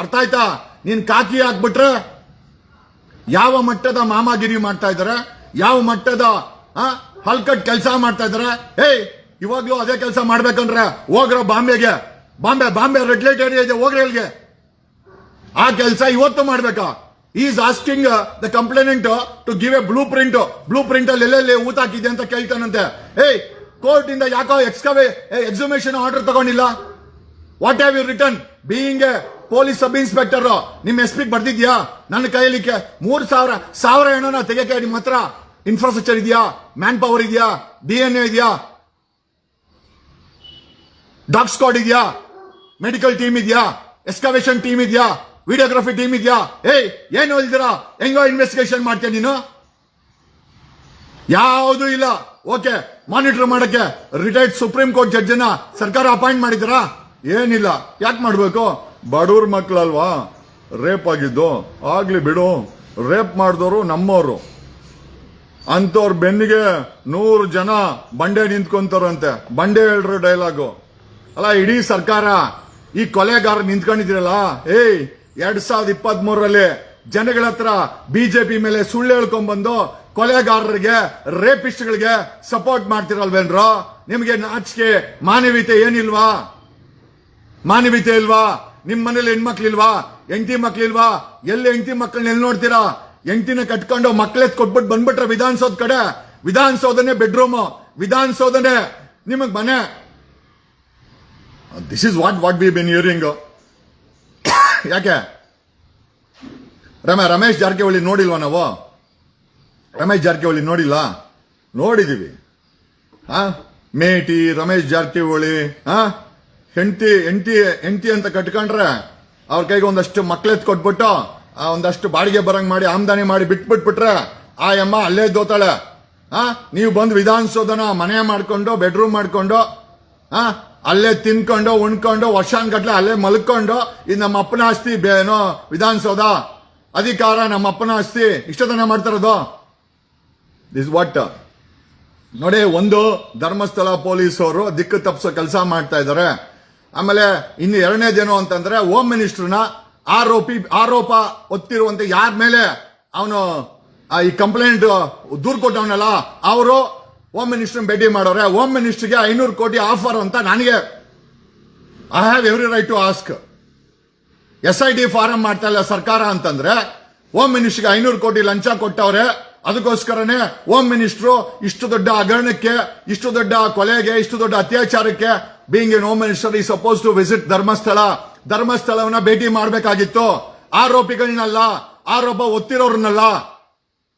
ಅರ್ಥ ಆಯ್ತಾ? ನೀನ್ ಕಾಕಿ ಹಾಕ್ಬಿಟ್ರೆ ಯಾವ ಮಟ್ಟದ ಮಾಮಾಗಿರಿ ಮಾಡ್ತಾ ಇದಾರೆ, ಯಾವ ಮಟ್ಟದ ಹಲ್ಕಟ್ ಕೆಲಸ ಮಾಡ್ತಾ ಇದಾರೆ. ಇವಾಗ್ಲೂ ಅದೇ ಕೆಲಸ ಮಾಡ್ಬೇಕಂದ್ರೆ ಹೋಗ್ರ ಬಾಂಬೆ ರೆಡ್ ಲೈಟ್ ಏರಿಯಾ ಇದೆ, ಹೋಗ್ರ ಎಲ್ಗೆ. ಆ ಕೆಲಸ ಇವತ್ತು ಮಾಡ್ಬೇಕಾ? Is asking the complainant to give a blueprint ಅಲ್ಲಿ ಎಲ್ಲೆಲ್ಲಿ ಊತ ಹಾಕಿದೆ ಅಂತ ಕೇಳ್ತಾನಂತೆ. ಕೋರ್ಟ್ ಇಂದ ಯಾಕೋ ಎಕ್ಸುಮೇಷನ್ ಆರ್ಡರ್ ತಗೊಂಡಿಲ್ಲ? What have you return? Being a police sub inspector ನಿಮ್ SP ಬರ್ದಿದ್ಯಾ? ನನ್ನ ಕೈಯಲ್ಲಿ 3,000 ಏನೋ ತೆಗೆಕೆ ನಿಮ್ಮ ಹತ್ರ ಇನ್ಫ್ರಾಸ್ಟ್ರಕ್ಚರ್ ಇದೆಯಾ? ಮ್ಯಾನ್ ಪವರ್ ಇದೆಯಾ? DNA ಇದೆಯಾ? ಡಾಗ್ ಸ್ಕ್ವಾಡ್ ಇದೆಯಾ? ಮೆಡಿಕಲ್ ಟೀಮ್ ಇದೆಯಾ, ಎಕ್ಸ್ಕವೇಷನ್ ಟೀಮ್ ಇದೆಯಾ, ವಿಡಿಯೋಗ್ರಫಿ ಟೀಮ್ ಇದೆಯಾ? ಏಯ್ ಏನು ಹೇಳ್ತೀರಾ? ಹೆಂಗೋ ಇನ್ವೆಸ್ಟಿಗೇಷನ್ ಮಾಡ್ತೀಯ ನೀನು? ಯಾವುದೂ ಇಲ್ಲ. ಓಕೆ, ಮಾನಿಟರ್ ಮಾಡಕ್ಕೆ ರಿಟೈರ್ಡ್ ಸುಪ್ರೀಂ ಕೋರ್ಟ್ ಜಡ್ಜನ್ನ ಸರ್ಕಾರ ಅಪಾಯಿಂಟ್ ಮಾಡಿದ್ರಾ? ಏನಿಲ್ಲ. ಯಾಕೆ ಮಾಡ್ಬೇಕು? ಬಡವ್ರ ಮಕ್ಕಳಲ್ವಾ ರೇಪ್ ಆಗಿದ್ದು, ಆಗ್ಲಿ ಬಿಡು. ರೇಪ್ ಮಾಡಿದವರು ನಮ್ಮವರು, ಅಂತವ್ರ ಬೆನ್ನಿಗೆ 100 ಜನ ಬಂಡೆ ನಿಂತ್ಕೊಂತಾರಂತೆ. ಬಂಡೆ ಹೇಳ್ರು ಡೈಲಾಗು ಅಲ್ಲ. ಇಡೀ ಸರ್ಕಾರ ಈ ಕೊಲೆಗಾರ ನಿಂತ್ಕೊಂಡಿದ್ದೀರಲ್ಲ, 2023ರಲ್ಲಿ ಜನಗಳ ಹತ್ರ ಬಿಜೆಪಿ ಮೇಲೆ ಸುಳ್ಳು ಹೇಳ್ಕೊಂಡ್ಬಂದು ಕೊಲೆಗಾರರಿಗೆ, ರೇಪಿಸ್ಟ್ಗಳಿಗೆ ಸಪೋರ್ಟ್ ಮಾಡ್ತಿರಲ್ವೇನ್ರೋ? ನಿಮಗೆ ನಾಚಿಕೆ ಮಾನವೀಯತೆ ಏನಿಲ್ವಾ? ಮಾನವೀಯತೆ ಇಲ್ವಾ? ನಿಮ್ ಮನೇಲಿ ಹೆಣ್ಮಕ್ಳಿಲ್ವಾ? ಹೆಂಡತಿ ಮಕ್ಳಿಲ್ವಾ? ಎಲ್ಲಿ ಹೆಂಡತಿ ಮಕ್ಕಳನ್ನ ಎಲ್ಲಿ ನೋಡ್ತೀರಾ? ಹೆಂಡತಿನ ಕಟ್ಕೊಂಡು ಮಕ್ಕಳೆತ್ ಕೊಟ್ಬಿಟ್ಟು ಬಂದ್ಬಿಟ್ರೆ ವಿಧಾನಸೌಧ ಕಡೆ, ವಿಧಾನಸೌಧನೇ ಬೆಡ್ರೂಮ್, ವಿಧಾನಸೌಧನೇ ನಿಮಗ್ ಮನೆ. This is what we been hearing. ಯಾಕೆ ರಮೇಶ್ ಜಾರಕಿಹೊಳಿ ನೋಡಿಲ್ವಾ ನಾವು? ರಮೇಶ್ ಜಾರಕಿಹೊಳಿ ನೋಡಿಲ್ಲ? ನೋಡಿದೀವಿ. ಮೇಟಿ ರಮೇಶ್ ಜಾರಕಿಹೊಳಿ ಹೆಂಡತಿ ಅಂತ ಕಟ್ಕೊಂಡ್ರೆ ಅವ್ರ ಕೈಗೆ ಒಂದಷ್ಟು ಮಕ್ಳೆತ್ ಕೊಟ್ಬಿಟ್ಟು ಒಂದಷ್ಟು ಬಾಡಿಗೆ ಬರಂಗ್ ಮಾಡಿ ಆಮದಾನಿ ಮಾಡಿ ಬಿಟ್ಬಿಟ್ಬಿಟ್ರೆ ಆ ಅಮ್ಮ ಅಲ್ಲೇ ದೋತಾಳೆ. ನೀವು ಬಂದು ವಿಧಾನಸೌಧನ ಮನೆ ಮಾಡ್ಕೊಂಡು, ಬೆಡ್ರೂಮ್ ಮಾಡ್ಕೊಂಡು, ಅಲ್ಲೇ ತಿನ್ಕೊಂಡು ಉಣ್ಕೊಂಡು ವರ್ಷಾನ್ಗಟ್ಲೆ ಅಲ್ಲೇ ಮಲ್ಕೊಂಡು, ಇದು ನಮ್ಮ ಅಪ್ಪನ ಆಸ್ತಿ, ಏನೋ ವಿಧಾನಸೌಧ ಅಧಿಕಾರ ನಮ್ಮ ಅಪ್ಪನ ಆಸ್ತಿ, ಇಷ್ಟತನ ಮಾಡ್ತಾರದು. ದಿಸ್ ವಾಟ್ ನೋಡಿ. ಒಂದು, ಧರ್ಮಸ್ಥಳ ಪೊಲೀಸರು ದಿಕ್ಕು ತಪ್ಪಿಸೋ ಕೆಲಸ ಮಾಡ್ತಾ ಇದ್ದಾರೆ. ಆಮೇಲೆ ಇನ್ನು ಎರಡನೇದೇನು ಅಂತಂದ್ರೆ, ಹೋಮ್ ಮಿನಿಸ್ಟರ್ನ ಆರೋಪ ಹೊತ್ತಿರುವಂತೆ ಯಾರ ಮೇಲೆ ಅವನು ಈ ಕಂಪ್ಲೇಂಟ್ ದೂರು ಕೊಟ್ಟವನಲ್ಲ, ಅವರು ಹೋಮ್ ಮಿನಿಸ್ಟರ್ ಭೇಟಿ ಮಾಡೋರೆ. ಹೋಮ್ ಮಿನಿಸ್ಟರ್ಗೆ 500 ಕೋಟಿ ಆಫರ್ ಅಂತ ನನಗೆ I have every right to ask. SIT form ಮಾಡ್ತಾ ಇಲ್ಲ ಸರ್ಕಾರ ಅಂತಂದ್ರೆ, ಹೋಮ್ ಮಿನಿಸ್ಟರ್ಗೆ 500 ಕೋಟಿ ಲಂಚ ಕೊಟ್ಟವ್ರೆ. ಅದಕ್ಕೋಸ್ಕರನೇ ಹೋಮ್ ಮಿನಿಸ್ಟರ್ ಇಷ್ಟು ದೊಡ್ಡ ಹಗರಣಕ್ಕೆ, ಇಷ್ಟು ದೊಡ್ಡ ಕೊಲೆಗೆ, ಇಷ್ಟು ದೊಡ್ಡ ಅತ್ಯಾಚಾರಕ್ಕೆ ಬೀಯಿಂಗ್ ಎನ್ ಹೋಮ್ ಮಿನಿಸ್ಟರ್ ಈ ಸಪೋಸ್ ಟು ವಿಸಿಟ್ ಧರ್ಮಸ್ಥಳವನ್ನ ಭೇಟಿ ಮಾಡಬೇಕಾಗಿತ್ತು. ಆರೋಪಿಗಳನ್ನಲ್ಲ, ಆರೋಪ ಹೊತ್ತಿರೋರ್ನಲ್ಲ,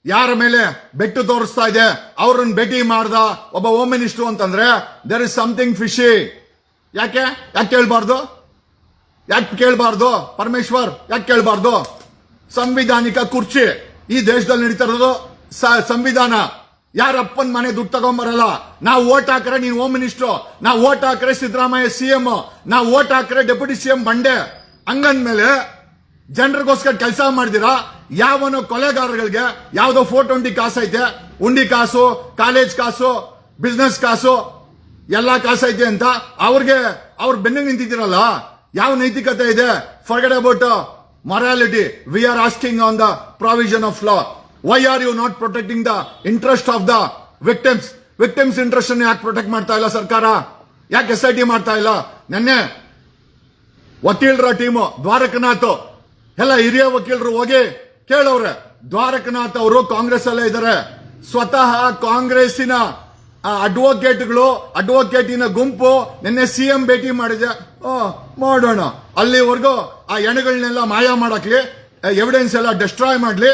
ಯಾರ ಮೇಲೆ ಬೆಟ್ಟು ತೋರಿಸ್ತಾ ಇದೆ ಅವ್ರನ್ನ ಭೇಟಿ ಮಾಡ್ದ ಒಬ್ಬ ಹೋಮ್ ಮಿನಿಸ್ಟರ್ ಅಂತಂದ್ರೆ ದೇರ್ ಇಸ್ ಸಮಥಿಂಗ್ ಫಿಶಿ. ಯಾಕೆ ಕೇಳಬಾರ್ದು ಪರಮೇಶ್ವರ್? ಯಾಕೆ ಕೇಳಬಾರ್ದು? ಸಂವಿಧಾನಿಕ ಕುರ್ಚಿ ಈ ದೇಶದಲ್ಲಿ ನಡೀತಾ ಇರೋದು ಸಂವಿಧಾನ. ಯಾರಪ್ಪನ ಮನೆ ದುಡ್ಡು ತಗೊಂಬರಲ್ಲ. ನಾವು ಓಟ್ ಹಾಕ್ರೆ ನೀನು ಹೋಮ್ ಮಿನಿಸ್ಟರ್, ನಾವು ಓಟ್ ಹಾಕ್ರೆ ಸಿದ್ದರಾಮಯ್ಯ CM, ನಾವು ಓಟ್ ಹಾಕ್ರೆ ಡೆಪ್ಯೂಟಿ CM ಬಂಡೆ. ಹಂಗಂದ್ಮೇಲೆ ಜನರಿಗೋಸ್ಕರ ಕೆಲಸ ಮಾಡಿದಿರಾ? ಯಾವನೋ ಕೊಲೆಗಾರಗಳಿಗೆ ಯಾವ್ದೋ 420 ಕಾಸು ಐತೆ, ಉಂಡಿ ಕಾಸು, ಕಾಲೇಜ್ ಕಾಸು, ಬಿಸ್ನೆಸ್ ಕಾಸು, ಎಲ್ಲಾ ಕಾಸು ಐತೆ ಅಂತ ಅವ್ರ ಬೆನ್ನಿಗೆ ನಿಂತಿದ್ದೀರಲ್ಲ, ಯಾವ ನೈತಿಕತೆ ಇದೆ? Forget about morality. We are asking on the provision of law. Why are you not protecting the interest of the victims? Victims interest ಅನ್ನು ಯಾಕೆ ಪ್ರೊಟೆಕ್ಟ್ ಮಾಡ್ತಾ ಇಲ್ಲ ಸರ್ಕಾರ? ಯಾಕೆ SIT ಮಾಡ್ತಾ ಇಲ್ಲ? ನೆನ್ನೆ ವಕೀಲರ ಟೀಮು ದ್ವಾರಕನಾಥ್ ಎಲ್ಲ ಹಿರಿಯ ವಕೀಲರು ಹೋಗಿ ಕೇಳವ್ರೆ. ದ್ವಾರಕನಾಥ್ ಅವರು ಕಾಂಗ್ರೆಸ್ ಅಲ್ಲೇ ಇದ್ದಾರೆ. ಸ್ವತಃ ಕಾಂಗ್ರೆಸ್ಸಿನ ಅಡ್ವೊಕೇಟಿನ ಗುಂಪು ನಿನ್ನೆ CM ಭೇಟಿ ಮಾಡಿದೆ. ಮಾಡೋಣ, ಅಲ್ಲಿವರೆಗೂ ಆ ಹೆಣಗಳನ್ನೆಲ್ಲ ಮಾಯ ಮಾಡಕ್ಲಿ, ಎವಿಡೆನ್ಸ್ ಎಲ್ಲ ಡಿಸ್ಟ್ರಾಯ್ ಮಾಡ್ಲಿ,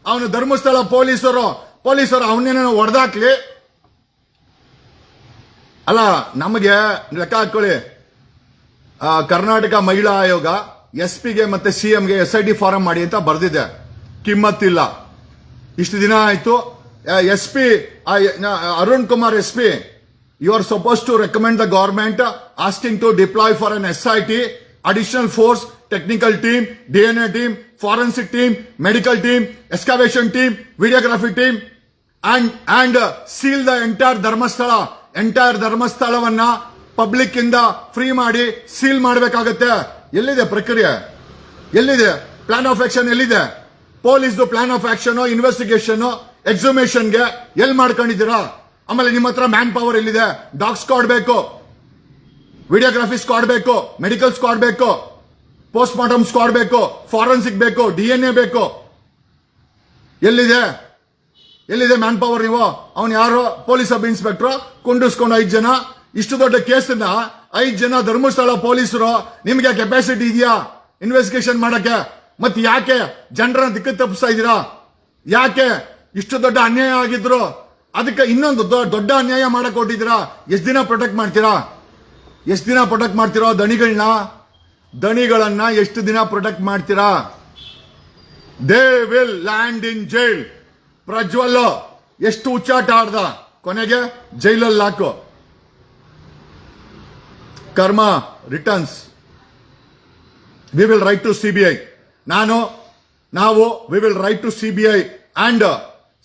ಅವನು ಧರ್ಮಸ್ಥಳ ಪೊಲೀಸರು ಅವನೇನೋ ಹೊಡೆದಾಕ್ಲಿ. ಅಲ್ಲ, ನಮಗೆ ಲೆಕ್ಕ ಹಾಕೊಳ್ಳಿ, ಕರ್ನಾಟಕ ಮಹಿಳಾ ಆಯೋಗ SP ಗೆ ಮತ್ತೆ CMಗೆ SIT ಫಾರಂ ಮಾಡಿ ಅಂತ ಬರ್ದಿದೆ. ಕಿಮ್ಮತ್ತಿಲ್ಲ. ಇಷ್ಟು ದಿನ ಆಯ್ತು. SP Arun Kumar SP, you are supposed to recommend the government asking to deploy for an SIT, additional force, technical team, DNA team, forensic team, medical team, excavation team, videography team, and seal the entire ಧರ್ಮಸ್ಥಳವನ್ನ ಪಬ್ಲಿಕ್ ಇಂದ ಫ್ರೀ ಮಾಡಿ ಸೀಲ್ ಮಾಡಬೇಕಾಗತ್ತೆ. ಎಲ್ಲಿದೆ ಪ್ರಕ್ರಿಯೆ? ಎಲ್ಲಿದೆ ಪ್ಲಾನ್ ಆಫ್ ಆಕ್ಷನ್? ಎಲ್ಲಿದೆ ಪೊಲೀಸ್ದು ಪ್ಲಾನ್ ಆಫ್ ಆಕ್ಷನ್, ಇನ್ವೆಸ್ಟಿಗೇಷನ್, ಎಕ್ಸುಮೇಷನ್ಗೆ ಎಲ್ಲಿ ಮಾಡ್ಕೊಂಡಿದ್ದೀರಾ? ಆಮೇಲೆ ನಿಮ್ಮ ಹತ್ರ ಮ್ಯಾನ್ ಪವರ್ ಎಲ್ಲಿದೆ? ಡಾಗ್ ಸ್ಕ್ವಾಡ್ ಬೇಕು, ವಿಡಿಯೋಗ್ರಫಿ ಸ್ಕ್ವಾಡ್ ಬೇಕು, ಮೆಡಿಕಲ್ ಸ್ಕ್ವಾಡ್ ಬೇಕು, ಪೋಸ್ಟ್ ಮಾರ್ಟಮ್ ಸ್ಕ್ವಾಡ್ ಬೇಕು, ಫಾರೆನ್ಸಿಕ್ ಬೇಕು, DNA ಬೇಕು. ಎಲ್ಲಿದೆ ಮ್ಯಾನ್ ಪವರ್? ನೀವು ಅವನು ಯಾರೋ ಪೊಲೀಸ್ ಸಬ್ ಇನ್ಸ್ಪೆಕ್ಟರ್ ಕುಂಡಿಸ್ಕೊಂಡು 5 ಜನ, ಇಷ್ಟು ದೊಡ್ಡ ಕೇಸನ್ನ 5 ಜನ ಧರ್ಮಸ್ಥಳ ಪೊಲೀಸರು, ನಿಮ್ಗೆ ಕೆಪಾಸಿಟಿ ಇದೆಯಾ ಇನ್ವೆಸ್ಟಿಗೇಷನ್ ಮಾಡಕ್ಕೆ? ಮತ್ತೆ ಯಾಕೆ ಜನರನ್ನ ದಿಕ್ಕು ತಪ್ಪಿಸ್ತಾ ಇದ್ದೀರಾ? ಯಾಕೆ ಇಷ್ಟು ದೊಡ್ಡ ಅನ್ಯಾಯ ಆಗಿದ್ರು ಅದಕ್ಕೆ ಇನ್ನೊಂದು ದೊಡ್ಡ ಅನ್ಯಾಯ ಮಾಡಕ್ ಕೊಟ್ಟಿದ್ದೀರಾ? ಎಷ್ಟು ದಿನ ಪ್ರೊಟೆಕ್ಟ್ ಮಾಡ್ತೀರಾ ದಣಿಗಳನ್ನ? ದಣಿಗಳನ್ನ ಎಷ್ಟು ದಿನ ಪ್ರೊಟೆಕ್ಟ್ ಮಾಡ್ತೀರಾ? They will land in jail. Prajwal ಎಷ್ಟು ಹುಚ್ಚಾಟ ಆಡ್ದ, ಕೊನೆಗೆ ಜೈಲಲ್ಲಿ ಹಾಕು. Karma returns. We will write to CBI. ನಾವು we will write to CBI and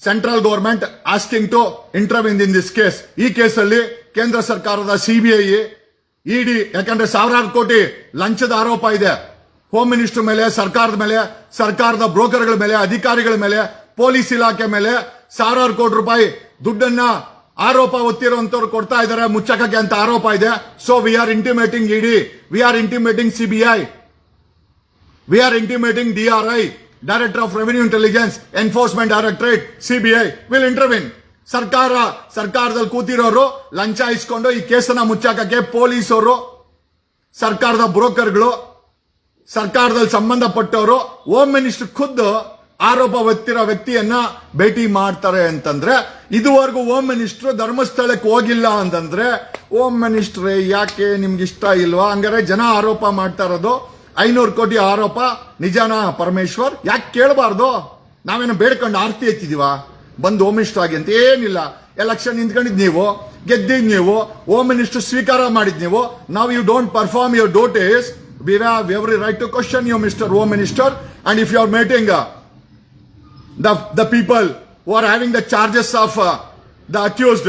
central government asking to intervene in this case. ಈ ಕೇಸಲ್ಲಿ ಕೇಂದ್ರ ಸರ್ಕಾರದ ಸಿಬಿಐ, ಇಡಿ, ಯಾಕಂದ್ರೆ ಸಾವಿರಾರು ಕೋಟಿ ಲಂಚದ ಆರೋಪ ಇದೆ ಹೋಮ್ ಮಿನಿಸ್ಟರ್ ಮೇಲೆ, ಸರ್ಕಾರದ ಮೇಲೆ, ಸರ್ಕಾರದ ಬ್ರೋಕರ್ಗಳ ಮೇಲೆ, ಅಧಿಕಾರಿಗಳ ಮೇಲೆ, ಪೊಲೀಸ್ ಇಲಾಖೆ ಮೇಲೆ ಸಾವಿರಾರು ಕೋಟಿ ರೂಪಾಯಿ ದುಡ್ಡನ್ನ ಆರೋಪ ಹೊತ್ತಿರುವಂತವ್ರು ಕೊಡ್ತಾ ಇದ್ದಾರೆ ಮುಚ್ಚಕಕ್ಕೆ ಅಂತ ಆರೋಪ ಇದೆ. So we are intimating ED, we are intimating CBI, we are intimating DRI, director of revenue intelligence, enforcement directorate, CBI will intervene. ಸರ್ಕಾರದಲ್ಲಿ ಕೂತಿರೋರು ಲಂಚ ಇಸ್ಕೊಂಡು ಈ ಕೇಸನ್ನ ಮುಚ್ಚಾಕಕ್ಕೆ ಪೊಲೀಸರು, ಸರ್ಕಾರದ ಬ್ರೋಕರ್ಗಳು, ಸರ್ಕಾರದಲ್ಲಿ ಸಂಬಂಧಪಟ್ಟವರು ಹೋಮ್ ಮಿನಿಸ್ಟರ್ ಖುದ್ದು ಆರೋಪ ಹೊತ್ತಿರೋ ವ್ಯಕ್ತಿಯನ್ನ ಭೇಟಿ ಮಾಡ್ತಾರೆ ಅಂತಂದ್ರೆ, ಇದುವರೆಗೂ ಹೋಮ್ ಮಿನಿಸ್ಟರ್ ಧರ್ಮಸ್ಥಳಕ್ಕೆ ಹೋಗಿಲ್ಲ ಅಂತಂದ್ರೆ, ಹೋಮ್ ಮಿನಿಸ್ಟ್ರೇ ಯಾಕೆ ನಿಮ್ಗೆ ಇಷ್ಟ ಇಲ್ವಾ? ಹಂಗಾರೆ ಜನ ಆರೋಪ ಮಾಡ್ತಾ ಇರೋದು 500 ಕೋಟಿ ಆರೋಪ ನಿಜಾನ ಪರಮೇಶ್ವರ್? ಯಾಕೆ ಕೇಳಬಾರ್ದು? ನಾವೇನೋ ಬೇಡ್ಕೊಂಡು ಆರ್ತಿ ಎತ್ತಿದೀವ ಬಂದು ಹೋಮ್ ಮಿನಿಸ್ಟರ್ ಆಗಿ ಅಂತ? ಏನಿಲ್ಲ, ಎಲೆಕ್ಷನ್ ನಿಂತ್ಕೊಂಡಿದ್ ನೀವು, ಗೆದ್ದಿದ್ ನೀವು, ಹೋಮ್ ಮಿನಿಸ್ಟರ್ ಸ್ವೀಕಾರ ಮಾಡಿದ್ ನೀವು. ನಾವು you don't perform your duties, we have every right to question you, Mr. Home Minister. And if you are meeting the people who are having the charges of the accused,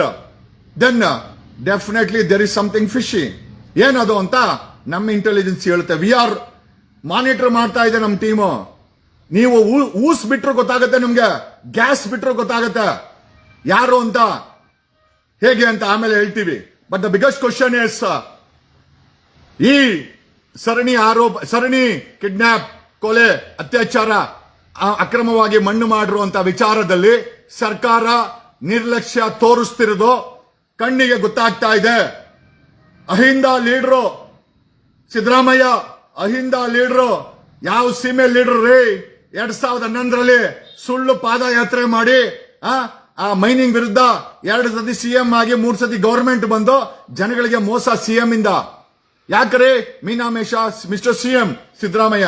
then definitely there is something fishy. ಏನದು ಅಂತ ನಮ್ಮ ಇಂಟೆಲಿಜೆನ್ಸ್ ಹೇಳುತ್ತೆ. ವಿ ಆರ್ ಮಾನಿಟರ್ ಮಾಡ್ತಾ ಇದೆ ನಮ್ಮ ಟೀಮು. ನೀವು ಊಸ್ ಬಿಟ್ರು ಗೊತ್ತಾಗುತ್ತೆ ನಮ್ಗೆ, ಗ್ಯಾಸ್ ಬಿಟ್ರು ಗೊತ್ತಾಗುತ್ತೆ ಯಾರು ಅಂತ, ಹೇಗೆ ಅಂತ ಆಮೇಲೆ ಹೇಳ್ತೀವಿ. But the biggest question is, ಈ ಸರಣಿ ಕಿಡ್ನಾಪ್, ಕೊಲೆ, ಅತ್ಯಾಚಾರ, ಅಕ್ರಮವಾಗಿ ಮಣ್ಣು ಮಾಡಿರುವಂತ ವಿಚಾರದಲ್ಲಿ ಸರ್ಕಾರ ನಿರ್ಲಕ್ಷ್ಯ ತೋರಿಸ್ತಿರೋದು ಕಣ್ಣಿಗೆ ಗೊತ್ತಾಗ್ತಾ ಇದೆ. Ahinda leader Siddaramaiah, Ahinda leader. ಯಾವ ಸೀಮೆ ಲೀಡರ್ ರೀ? 2011ರಲ್ಲಿ ಸುಳ್ಳು ಪಾದಯಾತ್ರೆ ಮಾಡಿ ಆ ಮೈನಿಂಗ್ ವಿರುದ್ಧ 2 ಸತಿ ಸಿಎಂ ಆಗಿ 3 ಸತಿ ಗವರ್ಮೆಂಟ್ ಬಂದು ಜನಗಳಿಗೆ ಮೋಸ ಸಿಎಂ ಇಂದ. ಯಾಕ್ರೆ ಮೀನಾಮೇಷ ಮಿಸ್ಟರ್ ಸಿಎಂ ಸಿದ್ದರಾಮಯ್ಯ?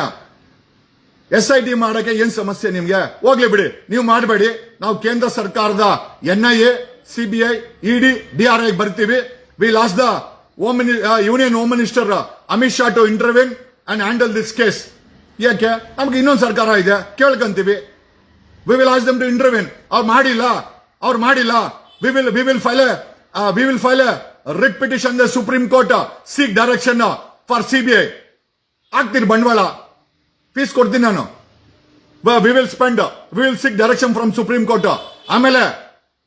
SIT ಮಾಡಕ್ಕೆ ಏನ್ ಸಮಸ್ಯೆ ನಿಮ್ಗೆ? ಹೋಗ್ಲಿ ಬಿಡಿ, ನೀವು ಮಾಡಬೇಡಿ. ನಾವು ಕೇಂದ್ರ ಸರ್ಕಾರದ NIA, CBI, ED, DRI ಬರ್ತೀವಿ. We last the union home minister Amit Shah to intervene and handle this case. ಯಾಕೆ? ನಮ್ಗೆ ಇನ್ನೊಂದು ಸರ್ಕಾರ ಇದೆ, ಕೇಳ್ಕಂತೀವಿ. We will ask them to intervene. ಅವ್ರು ಮಾಡಿಲ್ಲ. We will file a writ petition the supreme court, seek direction for CBI. ಆಗ್ತೀನಿ ಬಂಡವಾಳ, ಫೀಸ್ ಕೊಡ್ತೀನಿ ನಾನು. We will seek direction from supreme court. ಆಮೇಲೆ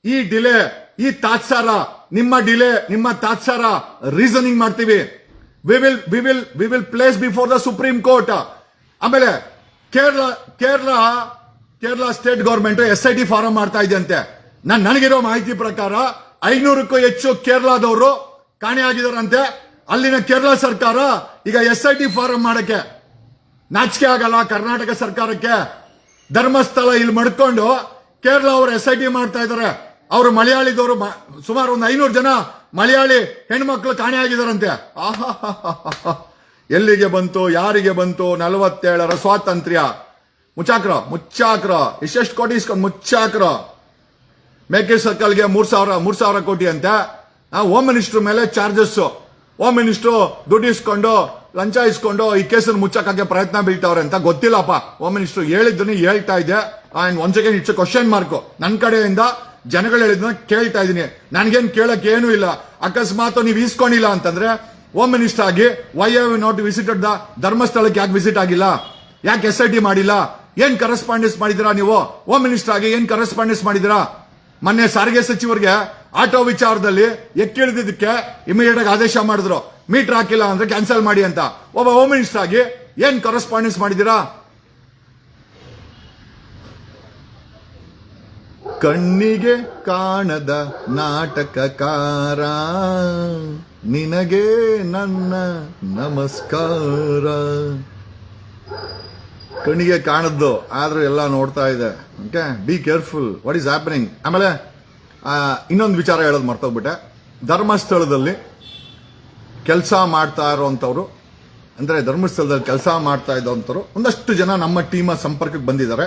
ಈ ಡಿಲೇ, ಈ ತಾತ್ಸಾರ, ನಿಮ್ಮ ತಾತ್ಸಾರ ರೀಸನಿಂಗ್ ಮಾಡ್ತೀವಿ. We will place before the supreme court. ಆಮೇಲೆ Kerala state government SIT form ಮಾಡ್ತಾ ಇದೆ ಅಂತೆ. ನನಗಿರೋ ಮಾಹಿತಿ ಪ್ರಕಾರ 500ಕ್ಕೂ ಹೆಚ್ಚು ಕೇರಳದವರು ಕಾಣೆಯಾಗಿದ್ದಾರಂತೆ. ಅಲ್ಲಿನ ಕೇರಳ ಸರ್ಕಾರ ಈಗ SIT ಫಾರಂ ಮಾಡಕ್ಕೆ ನಾಚಿಕೆ ಆಗಲ್ಲ ಕರ್ನಾಟಕ ಸರ್ಕಾರಕ್ಕೆ? ಧರ್ಮಸ್ಥಳ ಇಲ್ಲಿ ಮಡ್ಕೊಂಡು ಕೇರಳ ಅವರು SIT ಮಾಡ್ತಾ ಇದ್ದಾರೆ. ಅವರು ಮಲಯಾಳಿದವರು ಸುಮಾರು ಒಂದು 500 ಜನ ಮಲಯಾಳಿ ಹೆಣ್ಮಕ್ಳು ಕಾಣೆಯಾಗಿದ್ದಾರಂತೆ. ಎಲ್ಲಿಗೆ ಬಂತು, ಯಾರಿಗೆ ಬಂತು 47ರ ಸ್ವಾತಂತ್ರ್ಯ? ಮುಚ್ಚಾಕ್ರ ಎಷ್ಟೆಷ್ಟು ಕೋಟಿ ಇಸ್ಕೊಂಡು ಮುಚ್ಚಾಕ್ರ. ಮೇಕೆ ಸರ್ಕಲ್ಗೆ 3,000 ಕೋಟಿ ಅಂತೆ. ಹೋಮ್ ಮಿನಿಸ್ಟರ್ ಮೇಲೆ ಚಾರ್ಜಸ್. ಹೋಮ್ ಮಿನಿಸ್ಟರ್ ದುಡ್ಡು ಇಸ್ಕೊಂಡು, ಲಂಚ ಇಸ್ಕೊಂಡು ಈ ಕೇಸನ್ನು ಮುಚ್ಚಕ್ಕೆ ಪ್ರಯತ್ನ ಬೀಳ್ತಾವ್ರೆ ಅಂತ ಗೊತ್ತಿಲ್ಲಪ್ಪ. ಹೋಮ್ ಮಿನಿಸ್ಟರ್ ಹೇಳಿದ್ದನ್ನು ಹೇಳ್ತಾ ಇದೆ. And once again it's question mark. ನನ್ನ ಕಡೆಯಿಂದ ಜನಗಳು ಹೇಳಿದ್ನ ಕೇಳ್ತಾ ಇದೀನಿ. ನನಗೇನು ಕೇಳಕ್ಕೆ ಏನೂ ಇಲ್ಲ. ಅಕಸ್ಮಾತ್ ನೀವು ಇಸ್ಕೊಂಡಿಲ್ಲ ಅಂತಂದ್ರೆ ಹೋಮ್ ಮಿನಿಸ್ಟರ್ ಆಗಿ why have you not visited the ಧರ್ಮಸ್ಥಳಕ್ಕೆ ಯಾಕೆ ವಿಸಿಟ್ ಆಗಿಲ್ಲ? ಯಾಕೆ SIT ಮಾಡಿಲ್ಲ? ಏನ್ ಕರೆಸ್ಪಾಂಡೆನ್ಸ್ ಮಾಡಿದಿರಾ ನೀವು? ಹೋಮ್ ಮಿನಿಸ್ಟರ್ ಆಗಿ ಏನ್ ಕರೆಸ್ಪಾಂಡೆನ್ಸ್ ಮಾಡಿದಿರಾ? ಮೊನ್ನೆ ಸಾರಿಗೆ ಸಚಿವರಿಗೆ ಆಟೋ ವಿಚಾರದಲ್ಲಿ ಎಕ್ಕಿಳಿದಿದ್ದಕ್ಕೆ ಇಮಿಡಿಯೇಟ್ ಆಗಿ ಆದೇಶ ಮಾಡಿದ್ರು, ಮೀಟರ್ ಹಾಕಿಲ್ಲ ಅಂದ್ರೆ ಕ್ಯಾನ್ಸಲ್ ಮಾಡಿ ಅಂತ. ಒಬ್ಬ ಹೋಮ್ ಮಿನಿಸ್ಟರ್ ಆಗಿ ಏನ್ ಕರೆಸ್ಪಾಂಡೆನ್ಸ್ ಮಾಡಿದಿರಾ? ಕಣ್ಣಿಗೆ ಕಾಣದ ನಾಟಕಕಾರ, ನಿನಗೆ ನನ್ನ ನಮಸ್ಕಾರ. ಕಣ್ಣಿಗೆ ಕಾಣದ್ದು ಆದ್ರೂ ಎಲ್ಲ ನೋಡ್ತಾ ಇದೆ. Okay, be careful what is happening. ಆಮೇಲೆ ಇನ್ನೊಂದು ವಿಚಾರ ಹೇಳೋದು ಮರ್ತೋಗ್ಬಿಟ್ಟೆ. ಧರ್ಮಸ್ಥಳದಲ್ಲಿ ಕೆಲಸ ಮಾಡ್ತಾ ಇರೋಂಥವ್ರು ಅಂದರೆ ಧರ್ಮಸ್ಥಳದಲ್ಲಿ ಕೆಲಸ ಮಾಡ್ತಾ ಇದ್ದಂಥವ್ರು ಒಂದಷ್ಟು ಜನ ನಮ್ಮ ಟೀಮ ಸಂಪರ್ಕಕ್ಕೆ ಬಂದಿದ್ದಾರೆ.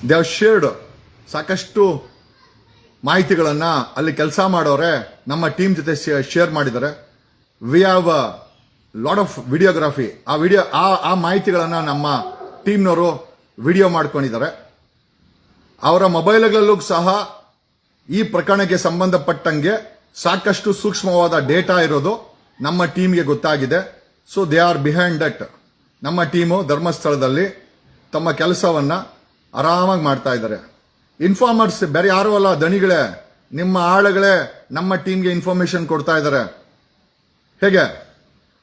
ದೇ ಹ್ಯಾವ್ ಶೇರ್ಡ್ ಸಾಕಷ್ಟು ಮಾಹಿತಿಗಳನ್ನು ಅಲ್ಲಿ ಕೆಲಸ ಮಾಡೋರೆ ನಮ್ಮ ಟೀಮ್ ಜೊತೆ ಶೇರ್ ಮಾಡಿದ್ದಾರೆ. We have lot of videography. ಆ ಮಾಹಿತಿಗಳನ್ನು ನಮ್ಮ ಟೀಮ್ನವರು ವಿಡಿಯೋ ಮಾಡ್ಕೊಂಡಿದ್ದಾರೆ. ಅವರ ಮೊಬೈಲ್ಗಳಲ್ಲೂ ಸಹ ಈ ಪ್ರಕರಣಕ್ಕೆ ಸಂಬಂಧಪಟ್ಟಂಗೆ ಸಾಕಷ್ಟು ಸೂಕ್ಷ್ಮವಾದ ಡೇಟಾ ಇರೋದು ನಮ್ಮ ಟೀಮ್ಗೆ ಗೊತ್ತಾಗಿದೆ. So they are behind that. ನಮ್ಮ ಟೀಮು ಧರ್ಮಸ್ಥಳದಲ್ಲಿ ತಮ್ಮ ಕೆಲಸವನ್ನು ಆರಾಮಾಗಿ ಮಾಡ್ತಾ ಇದ್ದಾರೆ. ಇನ್ಫಾರ್ಮರ್ಸ್ ಬೇರೆ ಯಾರೂ ಅಲ್ಲ, ದಣಿಗಳೇ, ನಿಮ್ಮ ಆಳುಗಳೇ ನಮ್ಮ ಟೀಮ್ಗೆ ಇನ್ಫಾರ್ಮೇಶನ್ ಕೊಡ್ತಾ ಇದ್ದಾರೆ. ಹೇಗೆ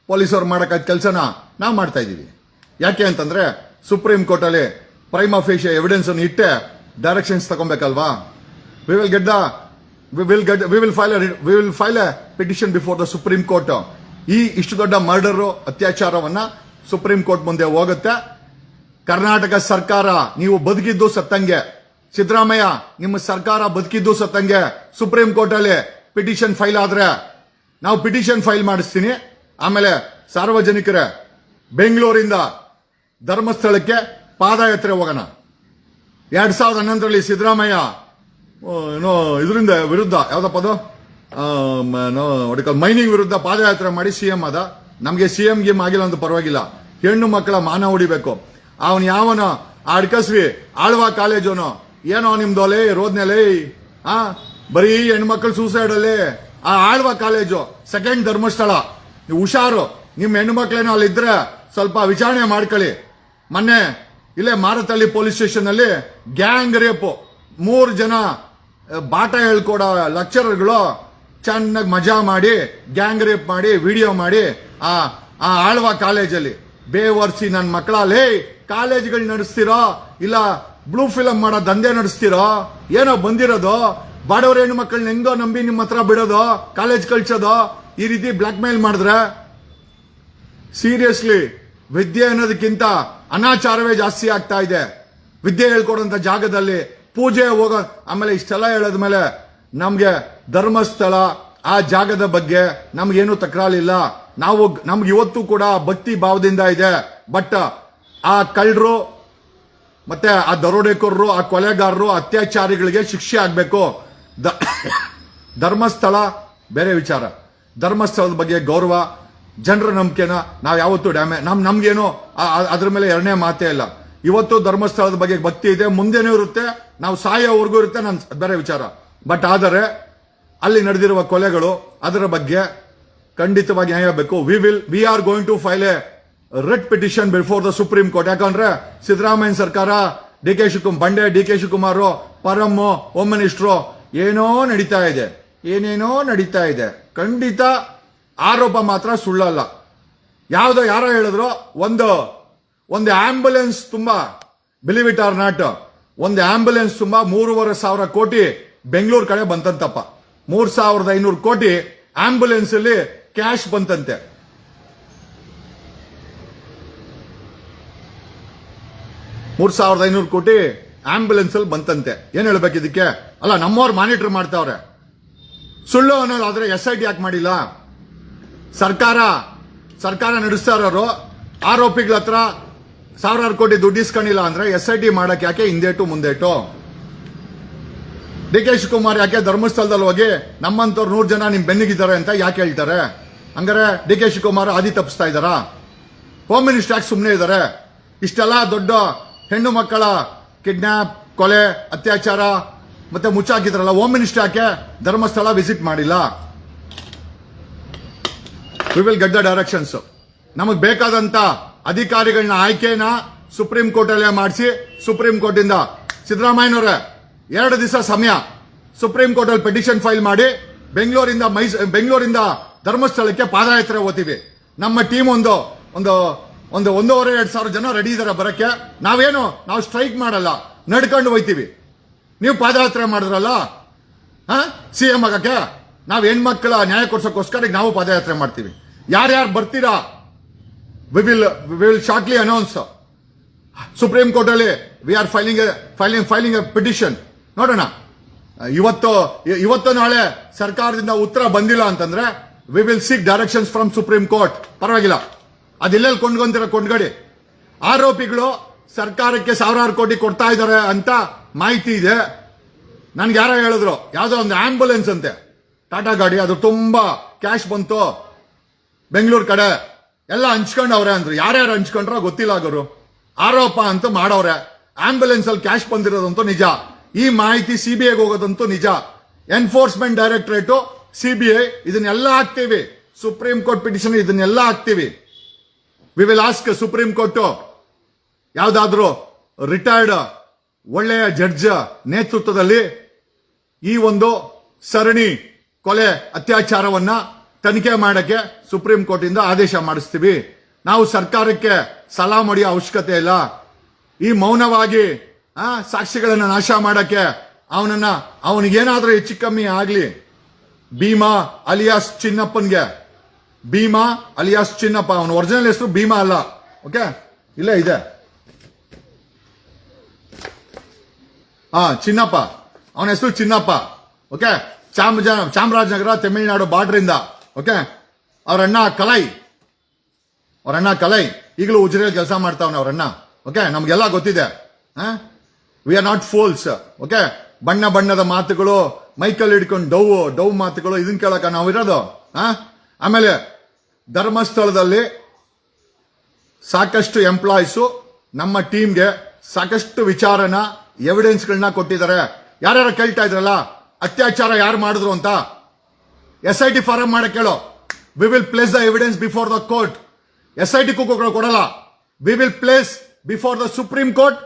ಪೊಲೀಸರು ಮಾಡೋಕ್ಕಾದ ಕೆಲಸನ ನಾವು ಮಾಡ್ತಾ ಇದ್ದೀವಿ. ಯಾಕೆ ಅಂತಂದ್ರೆ ಸುಪ್ರೀಂ ಕೋರ್ಟಲ್ಲಿ ಪ್ರೈಮ್ ಅಫೇಷಿಯ ಎವಿಡೆನ್ಸ್ ಅನ್ನು ಇಟ್ಟೆ ಡೈರೆಕ್ಷನ್ಸ್ ತಗೊಬೇಕಲ್ವಾ. We will file a petition before the supreme court. ಇಷ್ಟು ದೊಡ್ಡ ಮರ್ಡರ್ ಅತ್ಯಾಚಾರವನ್ನ ಸುಪ್ರೀಂ ಕೋರ್ಟ್ ಮುಂದೆ ಹೋಗುತ್ತೆ. ಕರ್ನಾಟಕ ಸರ್ಕಾರ ನೀವು ಬದುಕಿದ್ದು ಸತ್ತಂಗೆ, ಸಿದ್ದರಾಮಯ್ಯ ನಿಮ್ಮ ಸರ್ಕಾರ ಬದುಕಿದ್ದು ಸತ್ತಂಗೆ. ಸುಪ್ರೀಂ ಕೋರ್ಟ್ ಅಲ್ಲಿ ಪಿಟಿಷನ್ ಫೈಲ್ ಆದ್ರೆ ನಾವು ಪಿಟಿಷನ್ ಫೈಲ್ ಮಾಡಿಸ್ತೀನಿ. ಆಮೇಲೆ ಸಾರ್ವಜನಿಕರೇ, ಬೆಂಗಳೂರಿಂದ ಧರ್ಮಸ್ಥಳಕ್ಕೆ ಪಾದಯಾತ್ರೆ ಹೋಗೋಣ. 2011ರಲ್ಲಿ ಸಿದ್ದರಾಮಯ್ಯ ಇದರಿಂದ ವಿರುದ್ಧ ಯಾವ್ದಪ್ಪ ಅದು ಮೈನಿಂಗ್ ವಿರುದ್ಧ ಪಾದಯಾತ್ರೆ ಮಾಡಿ ಸಿಎಂ ಆದ. ನಮಗೆ ಸಿಎಂ ಗೇಮ್ ಆಗಿಲ್ಲ ಅಂತ ಪರವಾಗಿಲ್ಲ, ಹೆಣ್ಣು ಮಕ್ಕಳ ಮಾನ ಹೊಡಿಬೇಕು. ಅವನು ಯಾವನ ಅಡ್ಕಸ್ವಿ ಆಳ್ವಾ ಕಾಲೇಜವನು ಏನೋ ನಿಮ್ದೋಲೆ ರೋದ್ನೆಲೆ ಬರೀ ಹೆಣ್ಮಕ್ಳು ಸೂಸೈಡ್ ಅಲ್ಲಿ. ಆ ಆಳ್ವಾ ಕಾಲೇಜು ಸೆಕೆಂಡ್ ಧರ್ಮಸ್ಥಳ. ನೀವು ಹುಷಾರು, ನಿಮ್ಮ ಹೆಣ್ಣು ಮಕ್ಳೇನೋ ಅಲ್ಲಿದ್ರೆ ಸ್ವಲ್ಪ ವಿಚಾರಣೆ ಮಾಡ್ಕೊಳ್ಳಿ. ಮೊನ್ನೆ ಇಲ್ಲೇ ಮಾರತಳ್ಳಿ ಪೊಲೀಸ್ ಸ್ಟೇಷನ್ ಅಲ್ಲಿ ಗ್ಯಾಂಗ್ ರೇಪು, 3 ಜನ ಬಾಟ ಹೇಳ್ಕೊಡೋ ಲೆಕ್ಚರರ್ಗಳು ಚೆನ್ನಾಗಿ ಮಜಾ ಮಾಡಿ ಗ್ಯಾಂಗ್ ರೇಪ್ ಮಾಡಿ ವಿಡಿಯೋ ಮಾಡಿ ಆ ಆಳ್ವಾ ಕಾಲೇಜಲ್ಲಿ ಬೇವರ್ಸಿ ನನ್ನ ಮಕ್ಕಳಲ್ಲಿ ಕಾಲೇಜ್ಗಳು ನಡೆಸ್ತಿರೋ ಇಲ್ಲ ಬ್ಲೂ ಫಿಲಮ್ ಮಾಡೋ ದಂಧೆ ನಡೆಸ್ತಿರೋ ಏನೋ ಬಂದಿರೋದು. ಬಡವ್ರ ಹೆಣ್ಣು ಮಕ್ಕಳನ್ನ ಹೆಂಗೋ ನಂಬಿ ನಿಮ್ಮ ಹತ್ರ ಬಿಡೋದು, ಕಾಲೇಜ್ ಕಳ್ಸೋದು, ಈ ರೀತಿ ಬ್ಲಾಕ್ ಮೇಲ್ ಮಾಡಿದ್ರೆ ಸೀರಿಯಸ್ಲಿ ವಿದ್ಯೆ ಅನ್ನೋದಕ್ಕಿಂತ ಅನಾಚಾರವೇ ಜಾಸ್ತಿ ಆಗ್ತಾ ಇದೆ. ವಿದ್ಯೆ ಹೇಳ್ಕೊಡೋಂಥ ಜಾಗದಲ್ಲಿ ಪೂಜೆ ಹೋಗೋ, ಆಮೇಲೆ ಇಷ್ಟೆಲ್ಲ ಹೇಳದ್ಮೇಲೆ ನಮ್ಗೆ ಧರ್ಮಸ್ಥಳ ಆ ಜಾಗದ ಬಗ್ಗೆ ನಮ್ಗೇನು ತಕರಾರಿಲ್ಲ. ನಮ್ಗೆ ಇವತ್ತು ಕೂಡ ಭಕ್ತಿ ಭಾವದಿಂದ ಇದೆ. ಬಟ್ ಆ ಕಳ್ಳರು ಮತ್ತೆ ಆ ದರೋಡೆಕೋರರು, ಆ ಕೊಲೆಗಾರರು, ಅತ್ಯಾಚಾರಿಗಳಿಗೆ ಶಿಕ್ಷೆ ಆಗ್ಬೇಕು. ಧರ್ಮಸ್ಥಳ ಬೇರೆ ವಿಚಾರ. ಧರ್ಮಸ್ಥಳದ ಬಗ್ಗೆ ಗೌರವ, ಜನರ ನಂಬಿಕೆನ ನಾವು ಯಾವತ್ತೂ ನಮ್ಗೇನು ಅದ್ರ ಮೇಲೆ ಎರಡನೇ ಮಾತೇ ಇಲ್ಲ. ಇವತ್ತು ಧರ್ಮಸ್ಥಳದ ಬಗ್ಗೆ ಭಕ್ತಿ ಇದೆ, ಮುಂದೆನೂ ಇರುತ್ತೆ, ನಾವು ಸಾಯೋವರೆಗೂ ಇರುತ್ತೆ, ಬೇರೆ ವಿಚಾರ. ಬಟ್ ಆದರೆ ಅಲ್ಲಿ ನಡೆದಿರುವ ಕೊಲೆಗಳು ಅದರ ಬಗ್ಗೆ ಖಂಡಿತವಾಗಿ ನ್ಯಾಯ ಬೇಕು. We are going to file a writ petition before the supreme court. ಯಾಕಂದ್ರೆ ಸಿದ್ದರಾಮಯ್ಯ ಸರ್ಕಾರ, D K Shivakumar, Param home minister ಏನೇನೋ ನಡೀತಾ ಇದೆ. ಖಂಡಿತ ಆರೋಪ ಮಾತ್ರ ಸುಳ್ಳಲ್ಲ. ಯಾರೋ ಹೇಳಿದ್ರು ಒಂದು ಆಂಬ್ಯುಲೆನ್ಸ್ ತುಂಬಾ, ಬಿಲೀವ್ ಇಟ್ ಆರ್ ನಾಟ್, ಒಂದು ಆಂಬ್ಯುಲೆನ್ಸ್ ತುಂಬಾ 3,500 ಕೋಟಿ ಬೆಂಗಳೂರು ಕಡೆ ಬಂತಂತಪ್ಪ. 3,500 ಕೋಟಿ ಆಂಬ್ಯುಲೆನ್ಸ್ ಅಲ್ಲಿ ಕ್ಯಾಶ್ ಬಂತಂತೆ. $3,500 ಕೋಟಿ ಆಂಬ್ಯುಲೆನ್ಸ್ ಅಲ್ಲಿ ಬಂತಂತೆ. ಏನ್ ಹೇಳ್ಬೇಕು ಇದಕ್ಕೆ? ಅಲ್ಲ, ನಮ್ಮವ್ರು ಮಾನಿಟರ್ ಮಾಡ್ತಾವ್ರೆ. ಸುಳ್ಳು ಅನ್ನೋದಾದ್ರೆ SIT ಯಾಕೆ ಮಾಡಿಲ್ಲ? ಸರ್ಕಾರ ನಡೆಸ್ತಾ ಇರೋರು ಆರೋಪಿಗಳ ಹತ್ರ 1,000 ಕೋಟಿ ದುಡ್ಡು ಇಸ್ಕೊಂಡಿಲ್ಲ ಅಂದ್ರೆ SIT ಮಾಡಕ್ ಯಾಕೆ ಹಿಂದೇಟು ಮುಂದೇಟು? ಡಿ ಕೆ ಶಿವಕುಮಾರ್ ಯಾಕೆ ಧರ್ಮಸ್ಥಳದಲ್ಲಿ ಹೋಗಿ ನಮ್ಮಂತವ್ರು 100 ಜನ ನಿಮ್ ಬೆನ್ನಿಗಿದ್ದಾರೆ ಅಂತ ಯಾಕೆ ಹೇಳ್ತಾರೆ? ಹಂಗಾರೆ ಡಿ ಕೆ ಶಿವಕುಮಾರ್ ಆದಿ ತಪ್ಪಿಸ್ತಾ ಇದ್ದಾರಾ? ಹೋಮ್ ಮಿನಿಸ್ಟರ್ ಯಾಕೆ ಸುಮ್ಮನೆ ಇದ್ದಾರೆ? ಇಷ್ಟೆಲ್ಲ ದೊಡ್ಡ ಹೆಣ್ಣು ಮಕ್ಕಳ ಕಿಡ್ನಾಪ್, ಕೊಲೆ, ಅತ್ಯಾಚಾರ ಮತ್ತೆ ಮುಚ್ಚಾಕಿದ್ರಲ್ಲ, ಹೋಮ್ ಮಿನಿಸ್ಟರ್ ಯಾಕೆ ಧರ್ಮಸ್ಥಳ ವಿಸಿಟ್ ಮಾಡಿಲ್ಲ? We will get the directions. ನಮಗ್ ಬೇಕಾದಂತ ಅಧಿಕಾರಿಗಳನ್ನ ಆಯ್ಕೆನ ಸುಪ್ರೀಂ ಕೋರ್ಟ್ ಅಲ್ಲೇ ಮಾಡಿಸಿ, ಸುಪ್ರೀಂ ಕೋರ್ಟ್ ಇಂದ ಸಿದ್ದರಾಮಯ್ಯನವರೇ 2 ದಿವಸ ಸಮಯ, ಸುಪ್ರೀಂ ಕೋರ್ಟ್ ಅಲ್ಲಿ ಪಿಟಿಷನ್ ಫೈಲ್ ಮಾಡಿ ಬೆಂಗಳೂರಿಂದ ಧರ್ಮಸ್ಥಳಕ್ಕೆ ಪಾದಯಾತ್ರೆ ಹೋಗ್ತೀವಿ. ನಮ್ಮ ಟೀಮ್ ಒಂದು 1,500-2,000 ಜನ ರೆಡಿ ಇದಾರೆ ಬರಕ್ಕೆ. ನಾವು ಸ್ಟ್ರೈಕ್ ಮಾಡಲ್ಲ, ನಡ್ಕೊಂಡು ಹೋಯ್ತೀವಿ. ನೀವು ಪಾದಯಾತ್ರೆ ಮಾಡಿದ್ರಲ್ಲ ಸಿಎಂ ಆಗಕ್ಕೆ, ನಾವು ಹೆಣ್ಮಕ್ಳ ನ್ಯಾಯ ಕೊಡ್ಸೋಕ್ಕೋಸ್ಕರ ನಾವು ಪಾದಯಾತ್ರೆ ಮಾಡ್ತೀವಿ. ಯಾರ್ಯಾರು ಬರ್ತೀರಾ we will shortly announce. Supreme court ಅಲ್ಲಿ we are filing a petition. ನೋಡೋಣ, ಇವತ್ತು ನಾಳೆ ಸರ್ಕಾರದಿಂದ ಉತ್ತರ ಬಂದಿಲ್ಲ ಅಂತಂದ್ರೆ we will seek directions from supreme court. ಪರವಾಗಿಲ್ಲ, ಅದೆಲ್ಲೆಲ್ಲಿ ಕೊಂಡ್ಕೊಂತೀರ ಕೊಂಡ್ಗಡಿ. ಆರೋಪಿಗಳು ಸರ್ಕಾರಕ್ಕೆ ಸಾವಿರಾರು ಕೋಟಿ ಕೊಡ್ತಾ ಇದ್ದಾರೆ ಅಂತ ಮಾಹಿತಿ ಇದೆ. ನನ್ಗೆ ಯಾರೋ ಹೇಳಿದ್ರು, ಯಾವುದೋ ಒಂದು ಆಂಬುಲೆನ್ಸ್ ಅಂತೆ ಟಾಟಾ ಗಾಡಿ, ಅದು ತುಂಬಾ ಕ್ಯಾಶ್ ಬಂತು ಬೆಂಗಳೂರು ಕಡೆ, ಎಲ್ಲ ಹಂಚ್ಕೊಂಡವ್ರೆ ಅಂದ್ರು. ಯಾರ್ಯಾರು ಹಂಚ್ಕೊಂಡ್ರ ಗೊತ್ತಿಲ್ಲ, ಅವರು ಆರೋಪ ಅಂತ ಮಾಡವ್ರೆ. ಆಂಬುಲೆನ್ಸ್ ಅಲ್ಲಿ ಕ್ಯಾಶ್ ಬಂದಿರೋದಂತೂ ನಿಜ. ಈ ಮಾಹಿತಿ ಸಿಬಿಐಗೆ ಹೋಗೋದಂತೂ ನಿಜ. ಎನ್ಫೋರ್ಸ್ಮೆಂಟ್ ಡೈರೆಕ್ಟರೇಟ್, ಸಿಬಿಐ ಇದನ್ನೆಲ್ಲ ಹಾಕ್ತೀವಿ. ಸುಪ್ರೀಂ ಕೋರ್ಟ್ ಪಿಟಿಷನ್ ಇದನ್ನೆಲ್ಲ ಹಾಕ್ತೀವಿ. V will ask supreme court ಯಾವ್ದಾದ್ರು ರಿಟೈರ್ಡ್ ಒಳ್ಳೆಯ ಜಡ್ಜ್ ನೇತೃತ್ವದಲ್ಲಿ ಈ ಒಂದು ಸರಣಿ ಕೊಲೆ ಅತ್ಯಾಚಾರವನ್ನ ತನಿಖೆ ಮಾಡಕ್ಕೆ ಸುಪ್ರೀಂ ಕೋರ್ಟ್ ಇಂದ ಆದೇಶ ಮಾಡಿಸ್ತೀವಿ. ನಾವು ಸರ್ಕಾರಕ್ಕೆ ಸಲಾ ಹೊಡೆಯೋ ಅವಶ್ಯಕತೆ ಇಲ್ಲ. ಈ ಮೌನವಾಗಿ ಸಾಕ್ಷಿಗಳನ್ನ ನಾಶ ಮಾಡಕ್ಕೆ ಅವನಿಗೇನಾದ್ರೂ ಹೆಚ್ಚು ಕಮ್ಮಿ ಆಗ್ಲಿ. ಭೀಮಾ ಅಲಿಯಾಸ್ ಚಿನ್ನಪ್ಪನ್ಗೆ, ಭೀಮಾ ಅಲಿಯಾಸ್ ಚಿನ್ನಪ್ಪ, ಅವನ ಒರಿಜಿನಲ್ ಹೆಸರು ಭೀಮಾ ಅಲ್ಲ. ಓಕೆ, ಇಲ್ಲೇ ಇದೆ. ಚಿನ್ನಪ್ಪ, ಅವನ ಹೆಸರು ಚಿನ್ನಪ್ಪ. ಓಕೆ, ಚಾಮರಾಜನಗರ ತಮಿಳುನಾಡು ಬಾರ್ಡರ್ ಇಂದ. ಓಕೆ, ಅವರಣ್ಣ ಕಲೈ ಈಗಲೂ ಉಜಿರೆಯಲ್ಲಿ ಕೆಲಸ ಮಾಡ್ತಾವನೆ ಅವರಣ್ಣ. ಓಕೆ, ನಮ್ಗೆಲ್ಲ ಗೊತ್ತಿದೆ. We are not ಫೋಲ್ಸ್. ಓಕೆ, ಬಣ್ಣ ಬಣ್ಣದ ಮಾತುಗಳು, ಮೈಕಲ್ ಹಿಡ್ಕೊಂಡು ಡವ್ ಮಾತುಗಳು, ಇದನ್ನ ಕೇಳಕ ನಾವಿರೋದು. ಆಮೇಲೆ ಧರ್ಮಸ್ಥಳದಲ್ಲಿ ಸಾಕಷ್ಟು ಎಂಪ್ಲಾಯೀಸು ನಮ್ಮ ಟೀಮ್ಗೆ ಸಾಕಷ್ಟು ವಿಚಾರನ ಎವಿಡೆನ್ಸ್ಗಳನ್ನ ಕೊಟ್ಟಿದ್ದಾರೆ. ಯಾರ್ಯಾರು ಕೇಳ್ತಾ ಇದ್ರಲ್ಲ ಅತ್ಯಾಚಾರ ಯಾರು ಮಾಡಿದ್ರು ಅಂತ, SIT ಫಾರಂ ಮಾಡಕ್ ಕೇಳೋ. We will place the evidence before the court. SIT ಕೊಡಲ್ಲ. We will place before the supreme court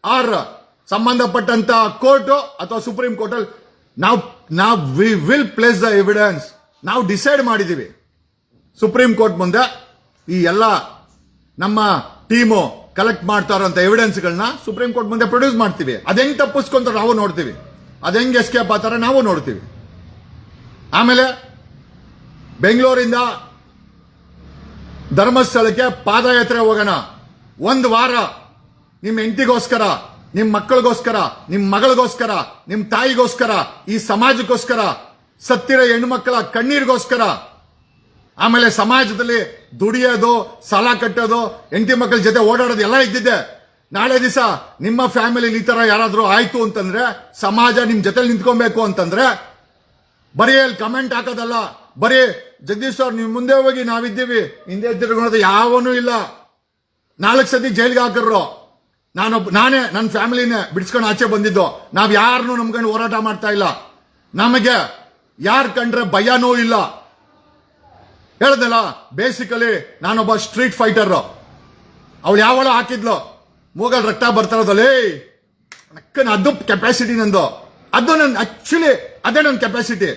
or ಸಂಬಂಧಪಟ್ಟಂತ ಕೋರ್ಟ್ ಅಥವಾ ಸುಪ್ರೀಂ ಕೋರ್ಟ್ ಅಲ್ಲಿ ನಾವು we will place the evidence. ನಾವು ಡಿಸೈಡ್ ಮಾಡಿದೀವಿ ಸುಪ್ರೀಂ ಕೋರ್ಟ್ ಮುಂದೆ ಈ ಎಲ್ಲ ನಮ್ಮ ಟೀಮು ಕಲೆಕ್ಟ್ ಮಾಡ್ತಾ ಇರೋಂಥ ಎವಿಡೆನ್ಸ್ಗಳನ್ನ ಸುಪ್ರೀಂ ಕೋರ್ಟ್ ಮುಂದೆ ಪ್ರೊಡ್ಯೂಸ್ ಮಾಡ್ತೀವಿ. ಅದೆಂಗ್ ತಪ್ಪಿಸ್ಕೊಂತ ನಾವು ನೋಡ್ತೀವಿ, ಅದೆಂಗ್ ಎಸ್ಕೇಪ್ ಆಗ್ತಾರೆ ನಾವು ನೋಡ್ತೀವಿ. ಆಮೇಲೆ ಬೆಂಗಳೂರಿಂದ ಧರ್ಮಸ್ಥಳಕ್ಕೆ ಪಾದಯಾತ್ರೆ ಹೋಗೋಣ. ಒಂದು ವಾರ ನಿಮ್ಮ ಹೆಂಡತಿಗೋಸ್ಕರ, ನಿಮ್ಮ ಮಕ್ಕಳಿಗೋಸ್ಕರ, ನಿಮ್ಮ ಮಗಳಿಗೋಸ್ಕರ, ನಿಮ್ಮ ತಾಯಿಗೋಸ್ಕರ, ಈ ಸಮಾಜಕ್ಕೋಸ್ಕರ, ಸತ್ತಿರೋ ಹೆಣ್ಮಕ್ಳ ಕಣ್ಣೀರಿಗೋಸ್ಕರ. ಆಮೇಲೆ ಸಮಾಜದಲ್ಲಿ ದುಡಿಯೋದು, ಸಾಲ ಕಟ್ಟೋದು, ಹೆಂಡತಿ ಮಕ್ಕಳ ಜೊತೆ ಓಡಾಡೋದು ಎಲ್ಲ ಇದ್ದಿದ್ದೆ. ನಾಳೆ ದಿವಸ ನಿಮ್ಮ ಫ್ಯಾಮಿಲಿ ಈ ತರ ಯಾರಾದ್ರೂ ಆಯ್ತು ಅಂತಂದ್ರೆ, ಸಮಾಜ ನಿಮ್ ಜೊತೆ ನಿಂತ್ಕೊಬೇಕು ಅಂತಂದ್ರೆ ಬರೀ ಅಲ್ಲಿ ಕಮೆಂಟ್ ಹಾಕೋದಲ್ಲ, ಬರೀ ಜಗದೀಶ್ ಅವ್ರು ನೀವು ಮುಂದೆ ಹೋಗಿ ನಾವಿದ್ದೀವಿ ಹಿಂದೆ ತಿರುಗೋದು ಯಾವನೂ ಇಲ್ಲ. 4 ಸತಿ ಜೈಲ್ಗೆ ಹಾಕಿದ್ರು. ನಾನೇ ನನ್ನ ಫ್ಯಾಮಿಲಿನೇ ಬಿಡಿಸ್ಕೊಂಡು ಆಚೆ ಬಂದಿದ್ದು. ನಾವ್ ಯಾರನ್ನೂ ನಮ್ಕೊಂಡು ಹೋರಾಟ ಮಾಡ್ತಾ ಇಲ್ಲ. ನಮಗೆ ಯಾರ್ ಕಂಡ್ರೆ ಭಯನೂ ಇಲ್ಲ. ಹೇಳದಲ್ಲ, ಬೇಸಿಕಲಿ ನಾನೊಬ್ಬ ಸ್ಟ್ರೀಟ್ ಫೈಟರ್. ಅವಳು ಯಾವಳ ಹಾಕಿದ್ಲು ಮೂಗಲ್ ರಕ್ತ ಬರ್ತಾ ಇರೋದಲ್ಲಿ, ಅದು ಕೆಪಾಸಿಟಿ ನಂದು. ಅದು ನನ್ನ ಆಕ್ಚುಲಿ ಅದೇ ನನ್ನ ಕೆಪಾಸಿಟಿ.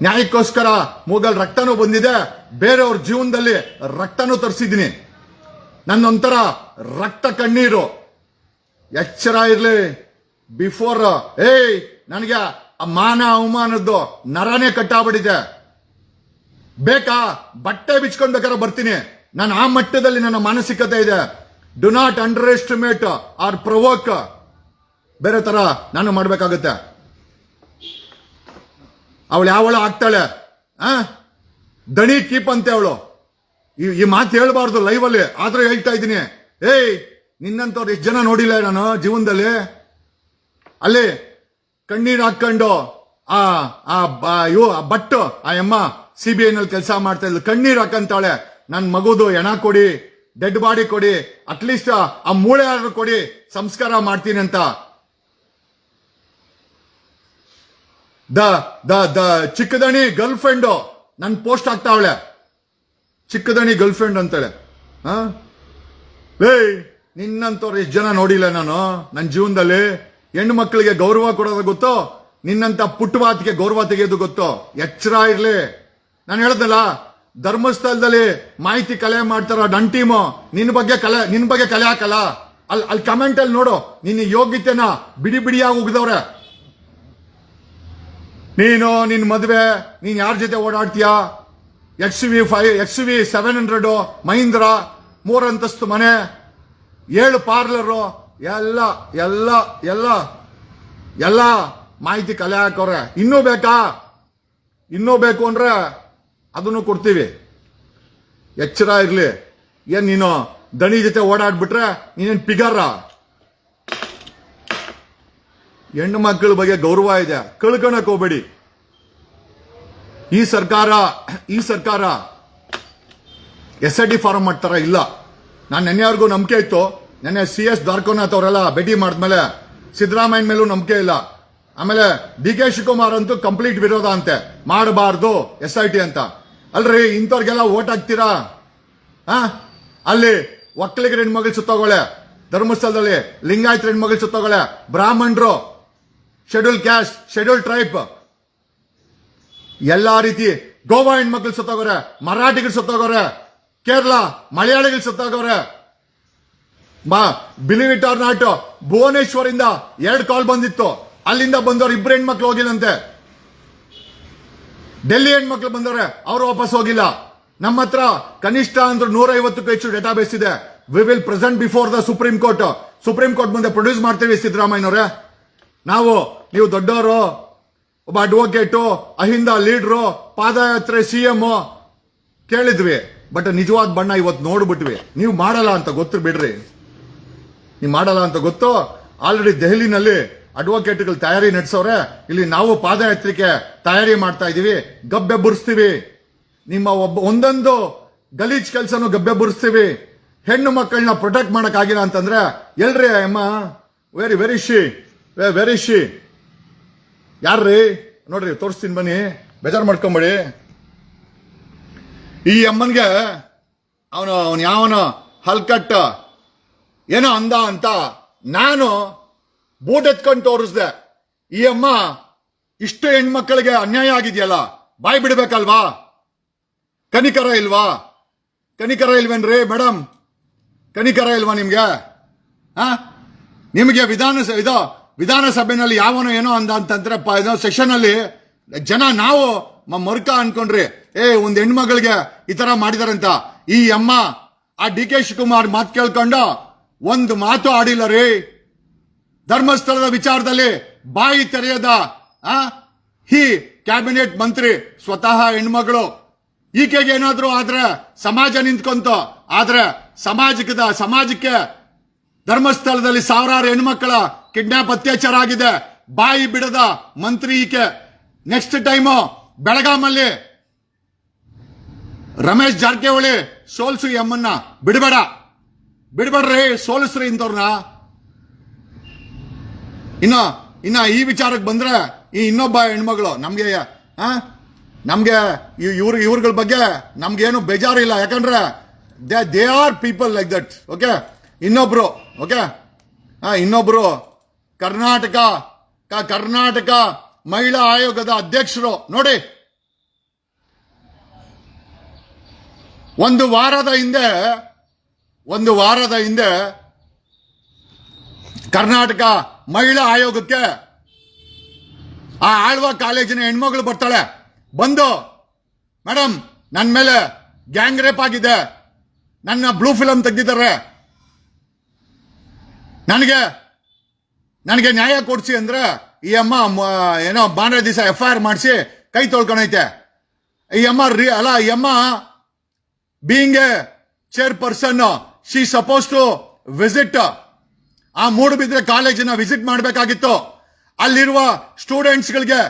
ನ್ಯಾಯಕ್ಕೋಸ್ಕರ ಮೂಗಲ್ ರಕ್ತನೂ ಬಂದಿದೆ, ಬೇರೆಯವ್ರ ಜೀವನದಲ್ಲಿ ರಕ್ತನೂ ತರಿಸಿದ್ದೀನಿ. ನನ್ನೊಂಥರ ರಕ್ತ ಕಣ್ಣೀರು. ಎಚ್ಚರ ಇರ್ಲಿ ಬಿಫೋರ್. ನನಗೆ ಮಾನ ಅವಮಾನದ್ದು ನರನೇ ಕಟ್ಟಾಗ್ಬಿಟ್ಟಿದೆ. ಬೇಕಾ ಬಟ್ಟೆ ಬಿಚ್ಕೊಂಡ್ ಬೇಕಾದ್ರೆ ಬರ್ತೀನಿ. ನಾನು ಆ ಮಟ್ಟದಲ್ಲಿ ನನ್ನ ಮಾನಸಿಕತೆ ಇದೆ. Do not underestimate or provoke. ಬೇರೆ ತರ ನಾನು ಮಾಡ್ಬೇಕಾಗತ್ತೆ. ಅವಳು ಯಾವಳ ಆಗ್ತಾಳೆ, ದಣಿ ಕೀಪ್ ಅಂತೆ ಅವಳು. ಈ ಮಾತು ಹೇಳ್ಬಾರ್ದು ಲೈವ್ ಅಲ್ಲಿ, ಆದ್ರೂ ಹೇಳ್ತಾ ಇದ್ದೀನಿ. ನಿನ್ನಂತವ್ರು ಎಷ್ಟು ಜನ ನೋಡಿಲ್ಲ ನಾನು ಜೀವನದಲ್ಲಿ. ಅಲ್ಲಿ ಕಣ್ಣೀರ್ ಹಾಕೊಂಡು ಬಟ್ಟು ಆ ಅಮ್ಮ CBI ನಲ್ಲಿ ಕೆಲಸ ಮಾಡ್ತಾ ಇದ್ಲು, ಕಣ್ಣೀರ್ ಹಾಕಂತಾಳೆ. ನನ್ ಮಗುದು ಹೆಣ ಕೊಡಿ, ಡೆಡ್ ಬಾಡಿ ಕೊಡಿ, ಅಟ್ಲೀಸ್ಟ್ ಆ ಮೂಳೆ ಆದ್ರೂ ಕೊಡಿ, ಸಂಸ್ಕಾರ ಮಾಡ್ತೀನಿ ಅಂತ. ದ ಚಿಕ್ಕದಣಿ ಗರ್ಲ್ ಫ್ರೆಂಡ್ ನನ್ ಪೋಸ್ಟ್ ಆಗ್ತಾವಳೆ, ಚಿಕ್ಕದಣಿ ಗರ್ಲ್ ಫ್ರೆಂಡ್ ಅಂತಾಳೆ. ನಿನ್ನಂತವ್ರು ಎಷ್ಟು ಜನ ನೋಡಿಲ್ಲ ನಾನು ನನ್ನ ಜೀವನದಲ್ಲಿ. ಹೆಣ್ಣು ಮಕ್ಕಳಿಗೆ ಗೌರವ ಕೊಡೋದು ಗೊತ್ತೋ, ನಿನ್ನಂತ ಪುಟ್ಟವಾತಿಗೆ ಗೌರವ ತೆಗೆಯೋದು ಗೊತ್ತೋ. ಎಚ್ಚರ ಇರ್ಲಿ. ನಾನು ಹೇಳ್ದಲ್ಲ, ಧರ್ಮಸ್ಥಳದಲ್ಲಿ ಮಾಹಿತಿ ಕಲೆ ಮಾಡ್ತಾರ ನನ್ನ ಟೀಮು. ನಿನ್ ಬಗ್ಗೆ ಕಲೆ ಹಾಕಲ್ಲ. ಅಲ್ಲಿ ಕಮೆಂಟ್ ಅಲ್ಲಿ ನೋಡು, ನಿನ್ನ ಯೋಗ್ಯತೆನ ಬಿಡಿ ಬಿಡಿಯಾಗಿ ಉಗ್ದವ್ರೆ. ನಿನ್ ಮದುವೆ, ನೀನ್ ಯಾರ ಜೊತೆ ಓಡಾಡ್ತೀಯ? XUV 700 ಮಹೀಂದ್ರ, 3 ಅಂತಸ್ತು ಮನೆ, 7 ಪಾರ್ಲರು, ಎಲ್ಲ ಎಲ್ಲ ಎಲ್ಲ ಎಲ್ಲ ಮಾಹಿತಿ ಕಲೆ ಹಾಕೋರೆ. ಇನ್ನೂ ಬೇಕಾ? ಇನ್ನೂ ಬೇಕು ಅಂದ್ರೆ ಅದನ್ನು ಕೊಡ್ತೀವಿ. ಎಚ್ಚರ ಇರ್ಲಿ. ಏನ್ ನೀನು ದಣಿ ಜೊತೆ ಓಡಾಡ್ಬಿಟ್ರೆ ನೀನೇನ್ ಪಿಗರ? ಹೆಣ್ಣು ಮಕ್ಕಳ ಬಗ್ಗೆ ಗೌರವ ಇದೆ, ಕಳ್ಕೊಳಕ್ ಹೋಗ್ಬೇಡಿ. ಈ ಸರ್ಕಾರ SIT ಫಾರ್ಮ್ ಮಾಡ್ತಾರ? ಇಲ್ಲ. ನಾನು ನೆನ್ನೆವರೆಗೂ ನಂಬಿಕೆ ಇತ್ತು. ನೆನ್ನೆ CS ದ್ವಾರಕನಾಥ್ ಅವರೆಲ್ಲ ಭೇಟಿ ಮಾಡಿದ್ಮೇಲೆ ಸಿದ್ದರಾಮಯ್ಯ ಮೇಲೂ ನಂಬಿಕೆ ಇಲ್ಲ. ಆಮೇಲೆ DK ಶಿವಕುಮಾರ್ ಅಂತೂ ಕಂಪ್ಲೀಟ್ ವಿರೋಧ ಅಂತೆ, ಮಾಡಬಾರ್ದು SIT ಅಂತ. ಅಲ್ರಿ, ಇಂಥವ್ರಿಗೆಲ್ಲ ಓಟ್ ಹಾಕ್ತೀರಾ? ಅಲ್ಲಿ ಒಕ್ಕಲಿಗರ ಹೆಣ್ಮಗಳು ಸುತ್ತೋಗೊಳೆ, ಧರ್ಮಸ್ಥಳದಲ್ಲಿ ಲಿಂಗಾಯತರ ಹೆಣ್ಮಗಳು ಸುತ್ತೋಗೊಳೆ, ಬ್ರಾಹ್ಮಣರು, ಶೆಡ್ಯೂಲ್ ಕ್ಯಾಸ್ಟ್, ಶೆಡ್ಯೂಲ್ ಟ್ರೈಬ್, ಎಲ್ಲಾ ರೀತಿ ಗೋವಾ ಹೆಣ್ಮಕ್ಳು ಸುತ್ತೋಗೋರೆ, ಮರಾಠಿಗಳು ಸುತ್ತೋಗೋರೆ, ಕೇರಳ ಮಲಯಾಳಿಗಳು ಸುತ್ತೋಗೋರೆ. ಬಿಲೀವ್ ಇಟ್ ಆರ್ ನಾಟ್, ಭುವನೇಶ್ವರಿಂದ 2 ಕಾಲ್ ಬಂದಿತ್ತು. ಅಲ್ಲಿಂದ ಬಂದವರು 2 ಹೆಣ್ಮಕ್ಳು ಹೋಗಿಲ್ಲಂತೆ. ಡೆಲ್ಲಿ ಹೆಣ್ಮಕ್ಳು ಬಂದವ್ರೆ, ಅವರು ವಾಪಸ್ ಹೋಗಿಲ್ಲ. ನಮ್ಮ ಹತ್ರ ಕನಿಷ್ಠ ಅಂದ್ರೆ 150ಕ್ಕೂ ಹೆಚ್ಚು ಡೇಟಾಬೇಸ್ ಇದೆ. We will present before the supreme court ಮುಂದೆ ಪ್ರೊಡ್ಯೂಸ್ ಮಾಡ್ತೀವಿ ಸಿದ್ದರಾಮಯ್ಯನವರೇ. ನೀವು ದೊಡ್ಡವರು, ಒಬ್ಬ ಅಡ್ವೊಕೇಟು, ಅಹಿಂದ ಲೀಡ್ರು, ಪಾದಯಾತ್ರೆ, CM ಕೇಳಿದ್ವಿ. ಬಟ್ ನಿಜವಾದ ಬಣ್ಣ ಇವತ್ತು ನೋಡ್ಬಿಟ್ವಿ. ನೀವು ಮಾಡಲ್ಲ ಅಂತ ಗೊತ್ತು, ಬಿಡ್ರಿ. ನೀವು ಮಾಡಲ್ಲ ಅಂತ ಗೊತ್ತು. ಆಲ್ರೆಡಿ ದೆಹಲಿನಲ್ಲಿ ಅಡ್ವೊಕೇಟ್ಗಳು ತಯಾರಿ ನಡೆಸೋರೆ. ಇಲ್ಲಿ ನಾವು ಪಾದಯಾತ್ರೆಗೆ ತಯಾರಿ ಮಾಡ್ತಾ ಇದೀವಿ. ಗಬ್ಬೆಬ್ಬರಿಸ್ತೀವಿ. ನಿಮ್ಮ ಒಂದೊಂದು ಗಲೀಜ್ ಕೆಲಸನೂ ಗಬ್ಬೆಬ್ಬರಿಸ್ತೀವಿ. ಹೆಣ್ಣು ಮಕ್ಕಳನ್ನ ಪ್ರೊಟೆಕ್ಟ್ ಮಾಡಕ್ ಆಗಿಲ್ಲ ಅಂತಂದ್ರೆ ಎಲ್ರಿ ಅಮ್ಮ? ವೆರಿ ಶಿ ಯಾರ್ರೀ? ನೋಡ್ರಿ, ತೋರಿಸ್ತೀನಿ ಬನ್ನಿ, ಬೇಜಾರು ಮಾಡ್ಕೊಂಬೇಡಿ. ಈ ಅಮ್ಮನ್ಗೆ ಅವನು ಯಾವನ ಹಲ್ಕಟ್ಟ ಏನೋ ಅಂದ ಅಂತ ನಾನು ಬೂಟ್ ಎತ್ಕೊಂಡು ತೋರಿಸ್ದೆ. ಈ ಅಮ್ಮ ಇಷ್ಟು ಹೆಣ್ಮಕ್ಳಿಗೆ ಅನ್ಯಾಯ ಆಗಿದೆಯಲ್ಲ, ಬಾಯ್ ಬಿಡ್ಬೇಕಲ್ವಾ? ಕನಿಕರ ಇಲ್ವೇನ್ರಿ ಮೇಡಮ್? ಕನಿಕರ ಇಲ್ವಾ ನಿಮ್ಗೆ? ನಿಮಗೆ ವಿಧಾನಸಭೆನಲ್ಲಿ ಯಾವನೋ ಏನೋ ಅಂದ ಅಂತಂದ್ರೆ ಸೆಷನ್ ಅಲ್ಲಿ ಜನ ನಾವು ಮರ್ಕ ಅನ್ಕೊಂಡ್ರಿ. ಒಂದ್ ಹೆಣ್ಮಗಳಿಗೆ ಈ ತರ ಮಾಡಿದಾರಂತ. ಈ ಅಮ್ಮ ಆ DK ಶಿವಕುಮಾರ್ ಮಾತು ಕೇಳ್ಕೊಂಡು ಒಂದು ಮಾತು ಆಡಿಲ್ಲ ರೀ. ಧರ್ಮಸ್ಥಳದ ವಿಚಾರದಲ್ಲಿ ಬಾಯಿ ತೆರೆಯದ ಈ ಕ್ಯಾಬಿನೆಟ್ ಮಂತ್ರಿ ಸ್ವತಃ ಹೆಣ್ಮಗಳು. ಈಕೆಗೆ ಏನಾದ್ರೂ ಆದ್ರೆ ಸಮಾಜ ನಿಂತ್ಕೊಂತ, ಆದ್ರೆ ಸಮಾಜಕ್ಕೆ ಧರ್ಮಸ್ಥಳದಲ್ಲಿ ಸಾವಿರಾರು ಹೆಣ್ಮಕ್ಕಳ ಕಿಡ್ನಾಪ್ ಅತ್ಯಾಚಾರ ಆಗಿದೆ. ಬಾಯಿ ಬಿಡದ ಮಂತ್ರಿ ಈಕೆ. ನೆಕ್ಸ್ಟ್ ಟೈಮು ಬೆಳಗಾಮಲ್ಲಿ ರಮೇಶ್ ಜಾರಕಿಹೊಳಿ ಸೋಲ್ಸು ಎಮ್ಮನ್ನ ಬಿಡಬೇಡ್ರಿ, ಸೋಲಿಸ್ರಿ ಇಂಥವ್ರನ್ನ. ಇನ್ನ ಈ ವಿಚಾರಕ್ಕೆ ಬಂದ್ರೆ ಈ ಇನ್ನೊಬ್ಬ ಹೆಣ್ಮಗಳು ನಮ್ಗೆ ಇವ್ರಗಳ ಬಗ್ಗೆ ನಮ್ಗೇನು ಬೇಜಾರಿಲ್ಲ. ಯಾಕಂದ್ರೆ they are people like that. Okay, ಇನ್ನೊಬ್ರು ಕರ್ನಾಟಕ ಮಹಿಳಾ ಆಯೋಗದ ಅಧ್ಯಕ್ಷರು ನೋಡಿ. ಒಂದು ವಾರದ ಹಿಂದೆ ಕರ್ನಾಟಕ ಮಹಿಳಾ ಆಯೋಗಕ್ಕೆ ಆ ಆಳ್ವ ಕಾಲೇಜಿನ ಹೆಣ್ಮಗಳು ಬರ್ತಾಳೆ. ಬಂದು, ಮೇಡಮ್ ನನ್ನ ಮೇಲೆ ಗ್ಯಾಂಗ್ ರೇಪ್ ಆಗಿದೆ, ನನ್ನ ಬ್ಲೂ ಫಿಲಮ್ ತೆಗೆದಿದ್ದಾರೆ, ನನಗೆ ನ್ಯಾಯ ಕೊಡ್ಸಿ ಅಂದ್ರೆ ಈ ಅಮ್ಮ ಏನೋ ಬಾಂಡ್ರೆ ದಿವಸ FIR ಮಾಡಿಸಿ ಕೈ ತೊಳ್ಕೊಂಡೈತೆ. ಈ ಅಮ್ಮ being a chairperson, she suppose to visit ಆ ಮೂಡುಬಿದ್ರೆ ಕಾಲೇಜಿನ ವಿಸಿಟ್ ಮಾಡಬೇಕಾಗಿತ್ತು. ಅಲ್ಲಿರುವ ಸ್ಟೂಡೆಂಟ್ಸ್ಗಳಿಗೆ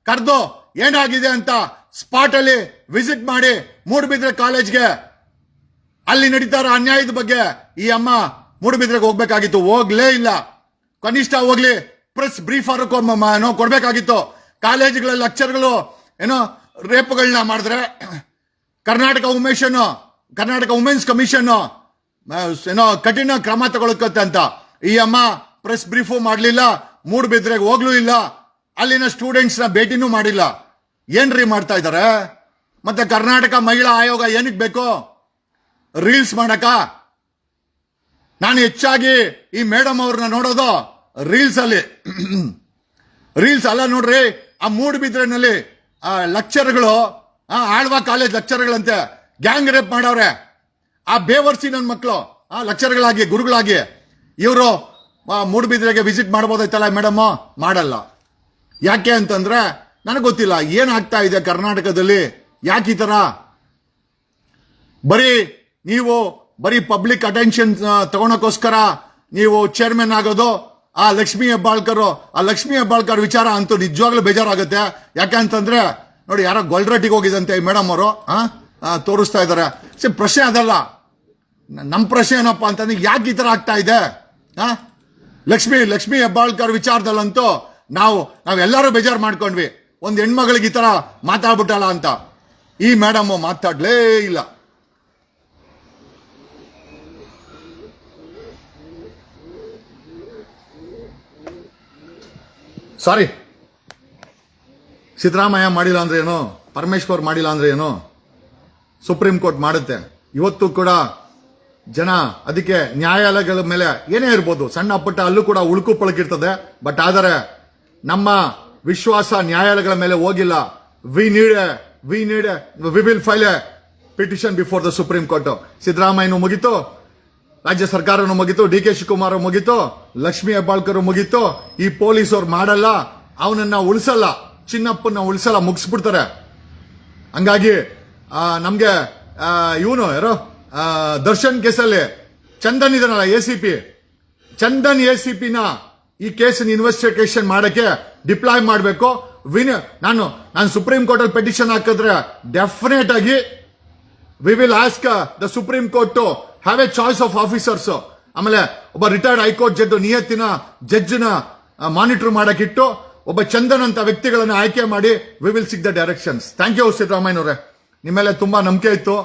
ಕರೆದು ಏನಾಗಿದೆ ಅಂತ ಸ್ಪಾಟ್ ಅಲ್ಲಿ ವಿಸಿಟ್ ಮಾಡಿ ಮೂಡುಬಿದ್ರೆ ಕಾಲೇಜ್ಗೆ ಅಲ್ಲಿ ನಡೀತಾ ಇರೋ ಅನ್ಯಾಯದ ಬಗ್ಗೆ ಈ ಅಮ್ಮ ಮೂಡುಬಿದ್ರೆಗೆ ಹೋಗ್ಬೇಕಾಗಿತ್ತು. ಹೋಗ್ಲೇ ಇಲ್ಲ. ಕನಿಷ್ಠ ಹೋಗ್ಲಿ ಪ್ರೆಸ್ ಬ್ರೀಫ್ ಕೊಡ್ಬೇಕಾಗಿತ್ತು. ಕಾಲೇಜುಗಳ ಲೆಕ್ಚರ್ಗಳು ಏನೋ ರೇಪ್ಗಳನ್ನ ಮಾಡಿದ್ರೆ ಕರ್ನಾಟಕ ವುಮೆನ್ಸ್ ಕಮಿಷನ್ ಏನೋ ಕಠಿಣ ಕ್ರಮ ತಗೊಳಕತ್ತೆ ಅಂತ ಈ ಅಮ್ಮ ಪ್ರೆಸ್ ಬ್ರೀಫು ಮಾಡಲಿಲ್ಲ. ಮೂಡುಬಿದ್ರೆಗೆ ಹೋಗ್ಲೂ ಇಲ್ಲ. ಅಲ್ಲಿನ ಸ್ಟೂಡೆಂಟ್ಸ್ ನ ಭೇಟಿನೂ ಮಾಡಿಲ್ಲ. ಏನ್ರಿ ಮಾಡ್ತಾ ಇದ್ದಾರೆ? ಮತ್ತೆ ಕರ್ನಾಟಕ ಮಹಿಳಾ ಆಯೋಗ ಏನಕ್ಕೆ ಬೇಕು? ರೀಲ್ಸ್ ಮಾಡಕ? ನಾನು ಹೆಚ್ಚಾಗಿ ಈ ಮೇಡಮ್ ಅವ್ರನ್ನ ನೋಡೋದು ರೀಲ್ಸ್ ಅಲ್ಲ ನೋಡ್ರಿ. ಆ ಮೂಡುಬಿದ್ರೆನಲ್ಲಿ ಲೆಕ್ಚರ್ಗಳು, ಆಳ್ವ ಕಾಲೇಜ್ ಲೆಕ್ಚರ್ಗಳಂತೆ ಗ್ಯಾಂಗ್ ರೇಪ್ ಮಾಡವ್ರೆ. ಆ ಬೇವರ್ಸಿ ನನ್ನ ಮಕ್ಕಳು ಲೆಕ್ಚರ್ಗಳಾಗಿ ಗುರುಗಳಾಗಿ ಇವರು ಮೂಡುಬಿದ್ರೆಗೆ ವಿಸಿಟ್ ಮಾಡ್ಬೋದೈತಲ್ಲ ಮೇಡಮ್? ಮಾಡಲ್ಲ. ಯಾಕೆ ಅಂತಂದ್ರೆ ನನಗೆ ಗೊತ್ತಿಲ್ಲ ಏನಾಗ್ತಾ ಇದೆ ಕರ್ನಾಟಕದಲ್ಲಿ. ಯಾಕೆ ಈ ತರ ಬರೀ ಪಬ್ಲಿಕ್ ಅಟೆನ್ಷನ್ ತಗೊಳಕೋಸ್ಕರ ನೀವು ಚೇರ್ಮನ್ ಆಗೋದು. ಆ ಲಕ್ಷ್ಮೀ ಹೆಬ್ಬಾಳ್ಕರ್ ವಿಚಾರ ಅಂತೂ ನಿಜವಾಗ್ಲೂ ಬೇಜಾರಾಗುತ್ತೆ. ಯಾಕಂತಂದ್ರೆ ನೋಡಿ, ಯಾರೋ ಗೊಲ್ರಟ್ಟಿಗೆ ಹೋಗಿದಂತೆ ಮೇಡಮ್ ಅವರು ತೋರಿಸ್ತಾ ಇದಾರೆ. ಪ್ರಶ್ನೆ ಅದಲ್ಲ, ನಮ್ಮ ಪ್ರಶ್ನೆ ಏನಪ್ಪಾ ಅಂತಂದ್ರೆ ಯಾಕೆ ಈ ತರ ಆಗ್ತಾ ಇದೆ? ಲಕ್ಷ್ಮೀ ಹೆಬ್ಬಾಳ್ಕರ್ ವಿಚಾರದಲ್ಲಂತೂ ನಾವೆಲ್ಲರೂ ಬೇಜಾರು ಮಾಡ್ಕೊಂಡ್ವಿ. ಒಂದ್ ಹೆಣ್ಮಗಳಿಗೆ ಈ ತರ ಮಾತಾಡ್ಬಿಟ್ಟಲ್ಲ ಅಂತ. ಈ ಮೇಡಮ್ ಮಾತಾಡ್ಲೇ ಇಲ್ಲ. ಸಾರಿ, ಸಿದ್ದರಾಮಯ್ಯ ಮಾಡಿಲ್ಲ ಅಂದ್ರೆ ಏನು, ಪರಮೇಶ್ವರ್ ಮಾಡಿಲ್ಲ ಅಂದ್ರೆ ಏನು, ಸುಪ್ರೀಂ ಕೋರ್ಟ್ ಮಾಡುತ್ತೆ. ಇವತ್ತು ಕೂಡ ಜನ ಅದಕ್ಕೆ ನ್ಯಾಯಾಲಯಗಳ ಮೇಲೆ ಏನೇ ಇರ್ಬೋದು, ಸಣ್ಣ ಪುಟ್ಟ ಅಲ್ಲೂ ಕೂಡ ಉಳುಕು ಪಳಕಿರ್ತದೆ. ಬಟ್ ಆದರೆ ನಮ್ಮ ವಿಶ್ವಾಸ ನ್ಯಾಯಾಲಯಗಳ ಮೇಲೆ ಹೋಗಿಲ್ಲ. We will file a petition before the supreme court. ಸಿದ್ದರಾಮಯ್ಯನು ಮುಗಿತು, ರಾಜ್ಯ ಸರ್ಕಾರನು ಮುಗಿತು, ಡಿ ಕೆ ಶಿವಕುಮಾರ್ ಮುಗಿತು, ಲಕ್ಷ್ಮೀ ಹೆಬ್ಬಾಳ್ಕರ್ ಮುಗಿತು. ಈ ಪೊಲೀಸ್ ಅವ್ರು ಮಾಡಲ್ಲ, ಅವನನ್ನ ಉಳಿಸಲ್ಲ, ಚಿನ್ನಪ್ಪನ ಉಳಿಸಲ್ಲ, ಮುಗಿಸ್ಬಿಡ್ತಾರೆ. ಹಂಗಾಗಿ ನಮ್ಗೆ ಇವನು ಯಾರೋ ದರ್ಶನ್ ಕೇಸಲ್ಲಿ ಚಂದನ್ ಇದನ್ನಲ್ಲ ಚಂದನ್ ಎಸಿಪಿನ ಈ ಕೇಸಿನ ಇನ್ವೆಸ್ಟಿಗೇಷನ್ ಮಾಡಕ್ಕೆ ಡಿಪ್ಲಾಯ್ ಮಾಡಬೇಕು. ನಾನು ಸುಪ್ರೀಂ ಕೋರ್ಟ್ ಅಲ್ಲಿ ಪೆಟಿಷನ್ ಹಾಕಿದ್ರೆ ಡೆಫಿನೆಟ್ ಆಗಿ we will ask the supreme court to have a choice of officers. ಆಮೇಲೆ ಒಬ್ಬ ರಿಟೈರ್ಡ್ ಹೈಕೋರ್ಟ್ ನಿಯತ್ತಿನ ಜಡ್ಜ್ನ ಮಾನಿಟರ್ ಮಾಡಕ್ಕಿಟ್ಟು ಒಬ್ಬ ಚಂದನ್ ಅಂತ ವ್ಯಕ್ತಿಗಳನ್ನ ಆಯ್ಕೆ ಮಾಡಿ we will seek the directions. Thank you ಸಿದ್ದರಾಮಯ್ಯನವರೇ, ನಿಮ್ಮ ಮೇಲೆ ತುಂಬಾ ನಂಬಿಕೆ ಇತ್ತು.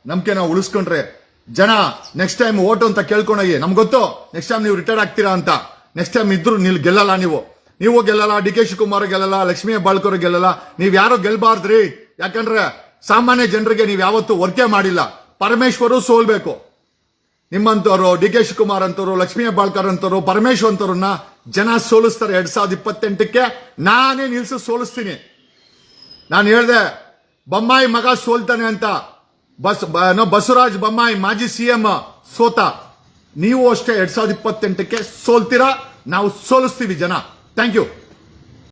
ನಂಬಿಕೆ ನಾವು ಉಳಿಸ್ಕೊಂಡ್ರೆ ಜನ ನೆಕ್ಸ್ಟ್ ಟೈಮ್ ಓಟು ಅಂತ ಕೇಳ್ಕೊಂಡೋಗಿ, ನಮ್ಗೆ ಗೊತ್ತು ನೆಕ್ಸ್ಟ್ ಟೈಮ್ ನೀವು ರಿಟೈರ್ಡ್ ಆಗ್ತೀರಾ ಅಂತ. ನೆಕ್ಸ್ಟ್ ಟೈಮ್ ಇದ್ರು ನೀವು ಗೆಲ್ಲಲ್ಲ, ನೀವು ಗೆಲ್ಲಲ್ಲ, ಡಿ ಕೆ ಶಿವಕುಮಾರ್ ಗೆಲ್ಲಲ್ಲ, ಲಕ್ಷ್ಮೀ ಹೆಬ್ಬಾಳ್ಕರ್ ಗೆಲ್ಲಲ್ಲ. ನೀವ್ ಯಾರು ಗೆಲ್ಬಾರ್ದ್ರಿ. ಯಾಕಂದ್ರೆ ಸಾಮಾನ್ಯ ಜನರಿಗೆ ನೀವು ಯಾವತ್ತೂ ವರ್ಕೆ ಮಾಡಿಲ್ಲ. ಪರಮೇಶ್ವರು ಸೋಲ್ಬೇಕು. ನಿಮ್ಮಂತವ್ರು, ಡಿ ಕೆ ಶಿವಕುಮಾರ್ ಅಂತವ್ರು, ಲಕ್ಷ್ಮೀ ಹೆಬ್ಬಾಳ್ಕರ್ ಅಂತವ್ರು, ಪರಮೇಶ್ವರ್ ಅಂತವ್ರನ್ನ ಜನ ಸೋಲಿಸ್ತಾರೆ. 2028ಕ್ಕೆ ನಾನೇ ನಿಲ್ಸಿ ಸೋಲಿಸ್ತೀನಿ. ನಾನು ಹೇಳ್ದೆ ಬೊಮ್ಮಾಯಿ ಮಗ ಸೋಲ್ತಾನೆ ಅಂತ. ಬಸವರಾಜ್ ಬೊಮ್ಮಾಯಿ ಮಾಜಿ ಸಿಎಂ ಸೋತ. ನೀವು ಅಷ್ಟೇ 2028ಕ್ಕೆ ಸೋಲ್ತೀರಾ, ನಾವು ಸೋಲಿಸ್ತೀವಿ ಜನ. Thank you.